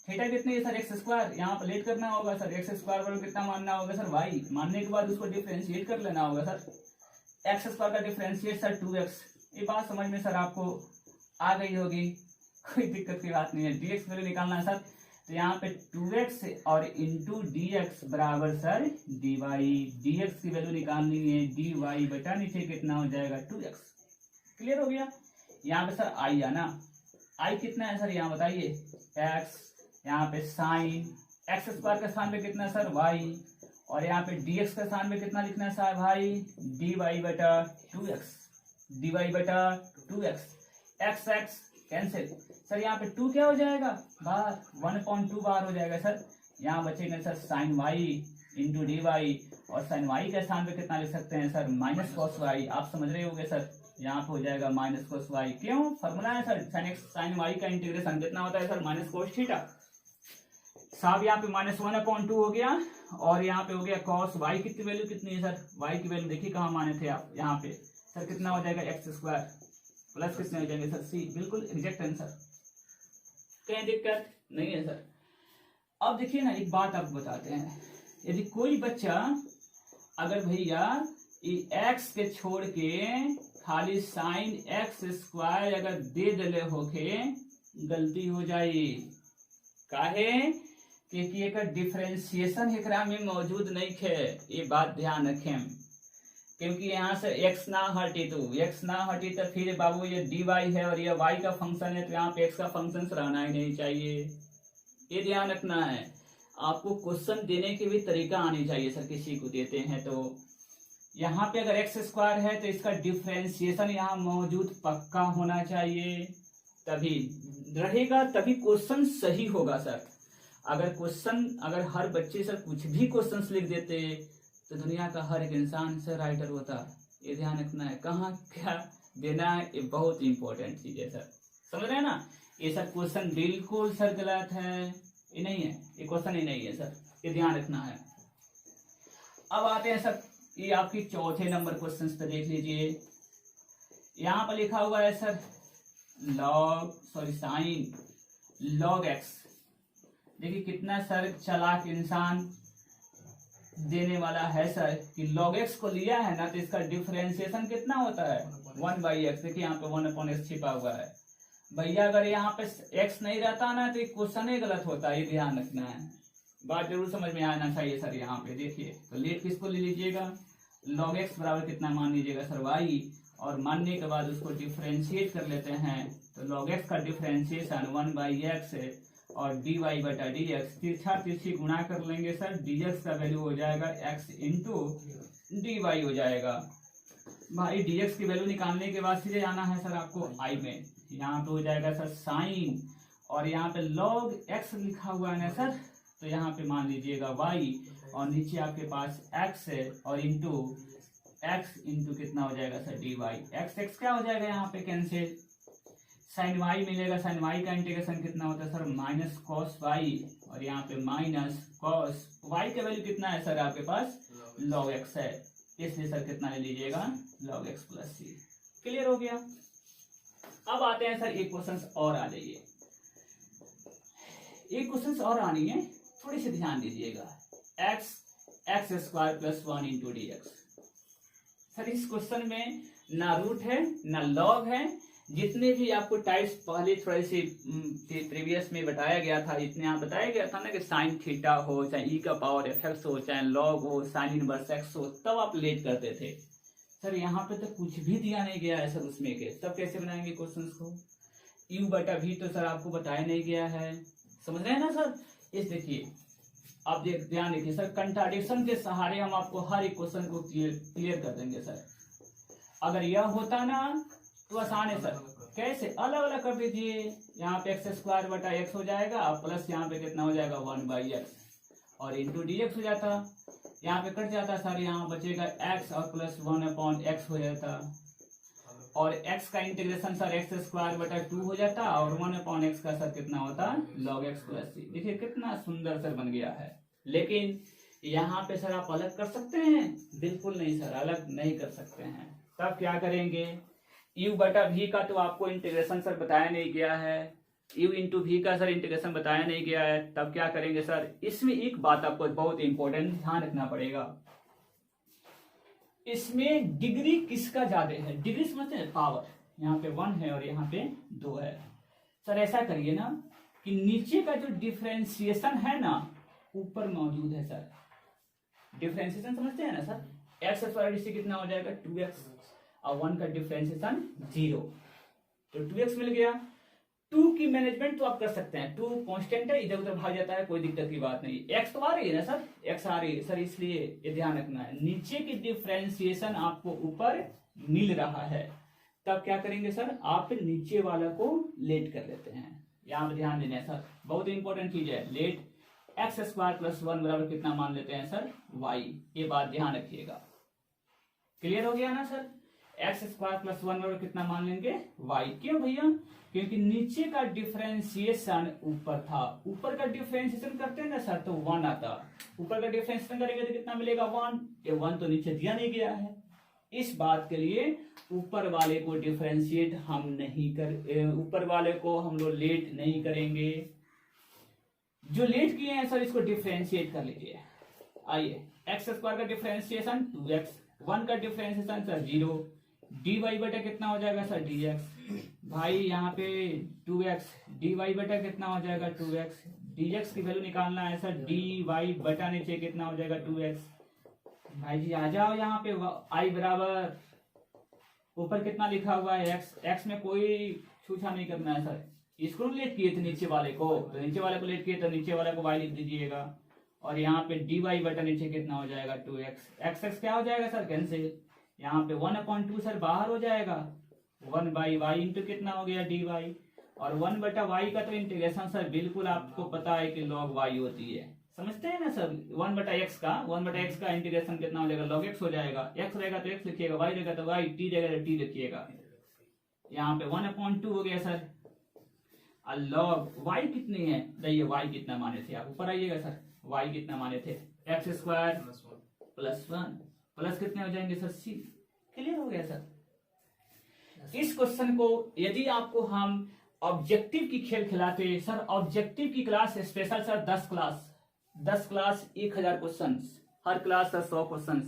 थीटा कितनी है सर एक्स स्क्वायर, यहाँ पर लेट करना होगा सर, एक्स स्क्वायर बराबर कितना मानना होगा सर y, मानने के बाद उसको डिफरेंशिएट कर लेना होगा सर, एक्स स्क्वायर का डिफरेंशिएट सर 2x। ये बात समझ में सर आपको आ गई होगी, कोई दिक्कत की बात नहीं है। dx वैल्यू निकालना है सर, तो यहाँ पे 2x और इंटू dx बराबर सर dy, dx की वैल्यू निकालनी है dy बटा नीचे कितना हो जाएगा 2x, क्लियर हो गया। यहाँ पे सर i आना, i कितना है सर यहाँ बताइए x, यहाँ पे साइन एक्स स्क्वायर के स्थान पे कितना सर y, और यहाँ पे dx के स्थान पे कितना लिखना है सर भाई dy बटा 2x, dy बटा 2x, x कैंसिल सर, यहाँ पे 2 क्या हो जाएगा बार 1/2 बार हो जाएगा सर। यहाँ बचेगा sir sine y into d y, और साइन y के स्थान पे कितना लिख सकते हैं सर माइनस कॉस y, आप समझ रहे होंगे सर, यहाँ पे हो जाएगा माइनस कॉस y, क्यों फॉर्मूला है सर साइन y का इंटीग्रेशन कितना होता है सर माइनस कॉस थीटा, साहब यहाँ पे माइनस 1/2 हो गया, और यहाँ पे हो गया कॉस y की वैल्यू कितनी है सर, y की वैल्यू देखिए कहाँ माने थे आप, यहाँ पे सर कितना हो जाएगा एक्स स्क्वायर प्लस कितने हो जाएंगे सर c, बिल्कुल एग्जैक्ट आंसर, कहीं दिक्कत नहीं है सर। अब देखिए ना एक बात आपको बताते हैं, यदि कोई बच्चा अगर भैया x के छोड़ के खाली साइन एक्स स्क्वायर अगर दे दिले होके गलती हो जाए, काहे क्योंकि एक डिफरेंशिएशन एकरा में मौजूद नहीं है, ये बात ध्यान रखें। क्योंकि यहाँ से x ना हटी तो फिर बाबू ये dy है और ये y का फंक्शन है, तो यहाँ पे x का फंक्शन रहना ही नहीं चाहिए, ये ध्यान रखना है। आपको क्वेश्चन देने की भी तरीका आनी चाहिए सर, किसी को देते हैं तो यहाँ पे अगर x स्क्वायर है तो इसका डिफरेंशिएशन यहाँ मौजूद पक्का होना चाहिए, तभी रहेगा, तभी क्वेश्चन सही होगा सर। अगर हर बच्चे सर कुछ भी क्वेश्चन लिख देते तो दुनिया का हर एक इंसान सर राइटर होता, ये ध्यान रखना है। कहाँ क्या देना है, ये बहुत इंपॉर्टेंट चीज है सर, समझ रहे हैं ना। ये सब क्वेश्चन बिल्कुल सर गलत है, ये नहीं है, ये क्वेश्चन ही नहीं है सर, ये ध्यान रखना है। अब आते हैं सर, ये आपकी चौथे नंबर क्वेश्चन पे देख लीजिए। यहाँ पर लिखा हुआ है सर साइन लॉग एक्स। देखिए कितना सर चालाक इंसान देने वाला है सर कि log x को लिया है ना, तो इसका डिफरेंशिएशन कितना होता है 1/x। देखिए यहाँ पे 1/x छिपा हुआ है भैया, अगर यहाँ पे x नहीं रहता ना तो क्वेश्चन ही गलत होता है, ये ध्यान रखना है, बात जरूर समझ में आना चाहिए सर। यहाँ पे देखिए तो लेट किसको ले लीजिएगा, log x बराबर कितना मान लीजिएगा सर y, और मानने के बाद उसको डिफरेंशिएट कर लेते हैं, तो log x का डिफरेंशिएशन 1/x और dy बटा dx, तिरछा तिरछी गुणा कर लेंगे सर, dx का वैल्यू हो जाएगा x इंटू dy हो जाएगा। भाई dx की वैल्यू निकालने के बाद सीधे आना है सर आपको i में, यहाँ पे हो जाएगा सर साइन, और यहाँ पे log x लिखा हुआ है ना सर, तो यहाँ पे मान लीजिएगा y, और नीचे आपके पास x है, और इंटू x इंटू कितना हो जाएगा सर dy, x क्या हो जाएगा यहाँ पे कैंसिल, साइन y मिलेगा, साइन y का इंटीग्रेशन कितना होता है सर माइनस कॉस y, और यहाँ पे माइनस कॉस y का वैल्यू कितना है सर आपके पास log x है, इसलिए सर कितना ले लीजिएगा log x plus c। Clear हो गया। अब आते हैं सर एक क्वेश्चन और आ जाइए, एक क्वेश्चन और आनी है, थोड़ी सी ध्यान दीजिएगा। x square plus 1 into D x. Sir इस क्वेश्चन में ना रूट है ना लॉग है, जितने भी आपको टाइप्स पहले थोड़े से प्रीवियस में बताया गया था, जितने यहाँ बताया गया था ना कि साइन थीटा हो, चाहे ई का पावर एफ हो, चाहे लॉग हो, साइन इनवर्स एक्स हो, तब आप लेट करते थे। सर यहाँ पे तो कुछ भी दिया नहीं गया है सर उसमें के, तब कैसे बनाएंगे क्वेश्चंस को। यू बटा भी तो सर आपको बताया नहीं गया है, समझ रहे हैं ना सर। इस देखिए आप ध्यान देखिए सर, कंट्राडिक्शन के सहारे हम आपको हर एक क्वेश्चन को क्लियर कर देंगे सर। अगर यह होता ना तो आसान है सर, कैसे अलग अलग कर दीजिए, यहाँ पे एक्स स्क्वायर बटा एक्स हो जाएगा, प्लस यहाँ पे कितना हो जाएगा 1/x, और इंटू dx हो जाता, यहाँ पे कट जाता सर, यहाँ बचेगा x और प्लस 1/x हो जाता, और x का इंटीग्रेशन सर एक्स स्क्वायर बटा 2 हो जाता, और 1/x का सर कितना होता log x प्लस c। देखिए कितना सुंदर सर बन गया है। लेकिन यहाँ पे सर आप अलग कर सकते हैं, बिल्कुल नहीं सर, अलग नहीं कर सकते हैं। तब क्या करेंगे, u बटा v का तो आपको इंटीग्रेशन सर बताया नहीं गया है, u इंटू v का सर इंटीग्रेशन बताया नहीं गया है। तब क्या करेंगे सर, इसमें एक बात आपको बहुत इंपॉर्टेंट ध्यान रखना पड़ेगा, इसमें डिग्री किसका ज्यादा है, डिग्री समझते हैं, पावर, यहाँ पे 1 है और यहाँ पे 2 है। सर ऐसा करिए ना कि नीचे का जो डिफरेंशिएशन है ना ऊपर मौजूद है सर, डिफरेंशिएशन समझते हैं ना सर, एक्स स्क्वायर से कितना हो जाएगा 2x, और 1 का डिफरेंशिएशन 0, तो 2x मिल गया। 2 की मैनेजमेंट तो आप कर सकते हैं, 2 कांस्टेंट है, इधर उधर भाग जाता है, कोई दिक्कत की बात नहीं। x तो आ रही है ना सर, x आ रही है सर, इसलिए ये ध्यान रखना है, नीचे की डिफरेंशिएशन आपको ऊपर मिल रहा है, तब क्या करेंगे सर, आप नीचे वाला को लेट कर लेते हैं। यहाँ पे ध्यान देना है सर, बहुत इंपॉर्टेंट चीज है, लेट एक्स स्क्वायर प्लस 1 बराबर कितना मान लेते हैं सर y, ये बात ध्यान रखिएगा। क्लियर हो गया ना सर, एक्स स्क्वायर प्लस 1 बराबर कितना मान लेंगे y। क्यों भैया, क्योंकि नीचे का डिफरेंशिएशन ऊपर था, ऊपर का डिफरेंशिएशन करते हैं ना सर तो 1 आता, ऊपर का डिफरेंशिएशन करेंगे तो कितना मिलेगा 1, ये 1 तो नीचे दिया नहीं गया है, इस बात के लिए ऊपर वाले को डिफरेंशिएट हम नहीं कर, ऊपर वाले को हम लोग लेट नहीं करेंगे, जो लेट किए हैं सर इसको डिफरेंशिएट कर लीजिए। आइए, एक्स स्क्वायर का डिफरेंशिएशन 2x, 1 का डिफरेंशिएशन सर 0, dy बटा कितना हो जाएगा सर dx, भाई यहाँ पे 2x, dy बटा कितना हो जाएगा 2x, dx की वैल्यू निकालना है सर, dy बटा नीचे कितना हो जाएगा 2x। भाई जी आ जाओ यहाँ पे, i बराबर ऊपर कितना लिखा हुआ है x, x में कोई छूछा नहीं करना है सर। इसको लेट किए थे नीचे वाले को, तो नीचे वाले को लेट किए तो नीचे वाले को y लिख दीजिएगा, और यहाँ पे dy बटा नीचे कितना हो जाएगा 2x। x क्या हो जाएगा सर कैंसिल, यहाँ पे 1/2 सर बाहर हो जाएगा, 1/y इंटू कितना हो गया dy, और 1/y का तो इंटीग्रेशन सर बिल्कुल आपको पता है कि log y होती है, समझते हैं ना सर। 1/x का इंटीग्रेशन कितना हो जाएगा log x हो जाएगा, x रहेगा तो x लिखिएगा, y रहेगा तो y, t रहेगा तो t लिखिएगा। यहाँ पे 1/2 हो गया सर, और log y कितनी है, देखिए y कितना माने थे, आप ऊपर आइएगा सर, y कितना माने थे x² + 1 प्लस कितने हो जाएंगे सर c। क्लियर हो गया सर। इस क्वेश्चन को यदि आपको हम ऑब्जेक्टिव की खेल खिलाते सर, ऑब्जेक्टिव की class special sir 10 class 1000 question, हर क्लास सर 100 क्वेश्चन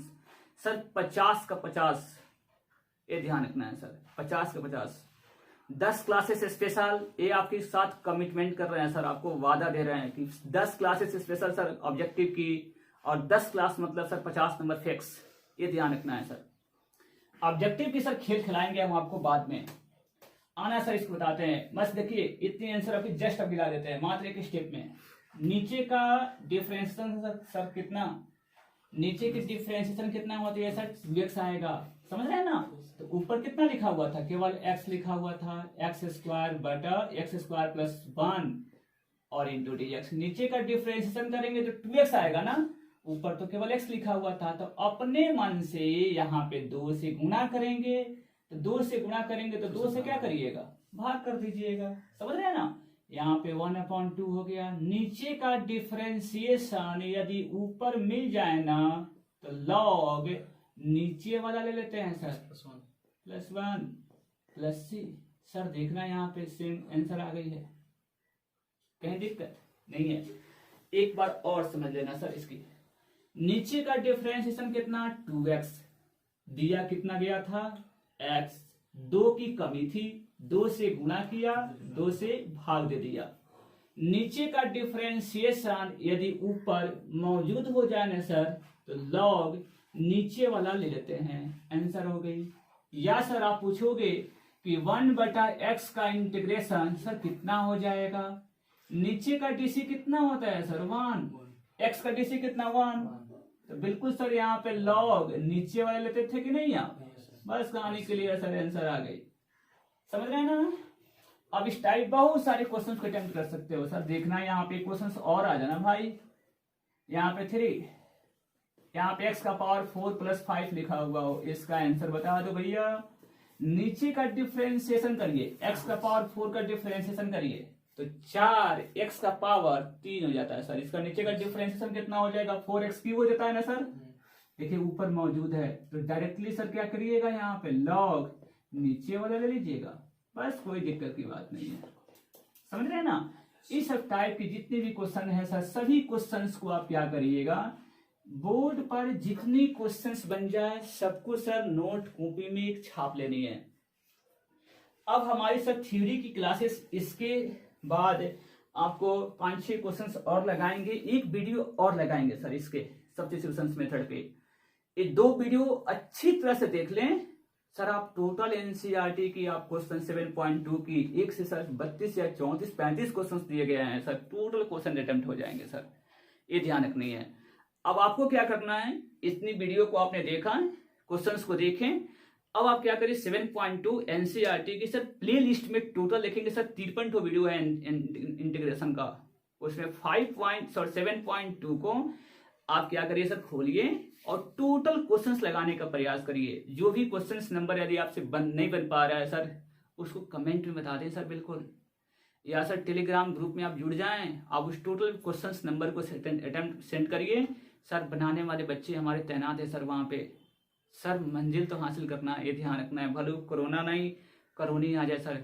सर, 50 का 50, ये ध्यान रखना है सर, 50 का 50, 10 क्लासेस स्पेशल, ये आपके साथ कमिटमेंट कर रहे हैं सर, आपको वादा दे रहे हैं कि 10 क्लासेस स्पेशल सर ऑब्जेक्टिव की, और 10 क्लास मतलब सर 50 नंबर फिक्स, ये ध्यान रखना है सर। ऑब्जेक्टिव की सर खेल खिलाएंगे हम आपको बाद में, आना सर इसको बताते हैं। बस देखिए इतने आंसर अभी जस्ट अब गिरा देते हैं मात्र एक स्टेप में। नीचे का डिफरेंशिएशन सर कितना, नीचे की डिफरेंशिएशन कितना होती है सर 2x आएगा, समझ रहे हैं ना। तो ऊपर कितना लिखा हुआ था, केवल x लिखा हुआ था, x² बटा x² + 1 और इंटू dx। नीचे का डिफरेंशिएशन करेंगे तो 2x आएगा ना, ऊपर तो केवल x लिखा हुआ था, तो अपने मन से यहाँ पे 2 से गुणा करेंगे, तो 2 से गुणा करेंगे तो 2 से क्या करिएगा भाग कर दीजिएगा, समझ रहे हैं ना। यहाँ पे 1/2 हो गया। नीचे का डिफरेंशिएशन यदि ऊपर मिल जाए ना तो log नीचे वाला ले लेते हैं सर, +1 + c। सर देखना यहाँ पे सेम आंसर आ गई है, कहीं दिक्कत नहीं है। एक बार और समझ लेना सर इसकी, नीचे का डिफरेंशिएशन कितना 2x, दिया कितना गया था x, 2 की कमी थी, 2 से गुणा किया, 2 से भाग दे दिया। नीचे का डिफरेंशिएशन यदि ऊपर मौजूद हो जाए ना सर तो log नीचे वाला ले लेते हैं, आंसर हो गई। या सर आप पूछोगे कि 1/x का इंटीग्रेशन सर कितना हो जाएगा, नीचे का डीसी कितना होता है सर 1, x का डीसी कितना 1, तो बिल्कुल सर यहाँ पे log नीचे वाले लेते थे कि नहीं आप, बस कहानी क्लियर सर, आंसर आ गई, समझ रहे हैं ना। अब इस टाइप बहुत सारे क्वेश्चंस को अटेम्प्ट कर सकते हो सर। देखना यहाँ पे क्वेश्चंस और आ जाना भाई, यहाँ पे 3, यहाँ पे x का पावर 4 + 5 लिखा हुआ हो, इसका आंसर बता दो भैया। नीचे का डिफरेंशिएशन करिए, x का पावर 4 का डिफरेंशिएशन करिए तो 4x का पावर 3 हो जाता है सर। इसका नीचे का डिफरेंशिएशन कितना हो जाएगा 4x³ हो जाता है ना सर। देखिए ऊपर मौजूद है तो डायरेक्टली सर क्या करिएगा, यहाँ पे log नीचे वाला ले लीजिएगा, बस कोई दिक्कत की बात नहीं है, समझ रहे हैं ना। इस टाइप के जितने भी क्वेश्चन है सर, सभी क्वेश्चंस को आप क्या करिएगा, बोर्ड पर जितनी क्वेश्चंस बन जाए सबको सर नोट कॉपी में छाप लेनी है। अब हमारी सर थ्योरी की क्लासेस, इसके बाद आपको 5-6 क्वेश्चंस और लगाएंगे, एक वीडियो और लगाएंगे सर इसके सब्स्टिट्यूशन मेथड पे। ये 2 वीडियो अच्छी तरह से देख लें सर। आप टोटल एनसीईआरटी की आप क्वेश्चन 7.2 की 1 से सर 32 या 34 35 क्वेश्चन दिए गए हैं सर, टोटल क्वेश्चन अटेम्प्ट हो जाएंगे सर, ये ध्यान रखनी है। अब आपको क्या करना है, इतनी वीडियो को आपने देखा, क्वेश्चंस को देखें, अब आप क्या करें 7.2 एनसीईआरटी की सर प्ले लिस्ट में टोटल देखेंगे सर 53 वीडियो है इंटीग्रेशन का, उसमें 7.2 को आप क्या करिए सर खोलिए और टोटल क्वेश्चंस लगाने का प्रयास करिए। जो भी क्वेश्चंस नंबर यदि आपसे नहीं बन पा रहा है सर उसको कमेंट में बता दें सर बिल्कुल, या सर टेलीग्राम ग्रुप में आप जुड़ जाएं, आप उस टोटल क्वेश्चंस नंबर को अटेम्प्ट सेंड करिए सर। बनाने वाले बच्चे हमारे तैनात है सर वहाँ पे, सर मंजिल तो हासिल करना है, ये ध्यान रखना है। भले कोरोना नहीं करोनी आ जाए सर,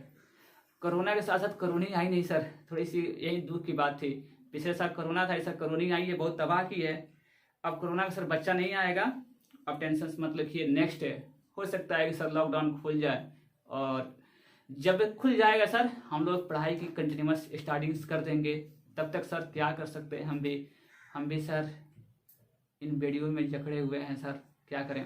कोरोना के साथ साथ करोनी आई नहीं सर, थोड़ी सी यही दुख की बात थी। पिछले साल कोरोना था, इस साल करोनी आई है, बहुत तबाह की है। अब कोरोना का सर बच्चा नहीं आएगा, अब टेंशन मत रखिए, नेक्स्ट है, हो सकता है कि सर लॉकडाउन खुल जाए, और जब खुल जाएगा सर हम लोग पढ़ाई की कंटिन्यूस स्टार्टिंग कर देंगे। तब तक सर क्या कर सकते हैं, हम भी सर इन वीडियो में जकड़े हुए हैं सर, क्या करें।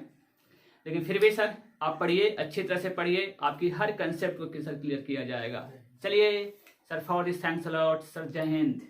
लेकिन फिर भी सर आप पढ़िए, अच्छी तरह से पढ़िए, आपकी हर कंसेप्ट को सर क्लियर किया जाएगा। चलिए sir, for this thanks a lot sir, जय हिंद।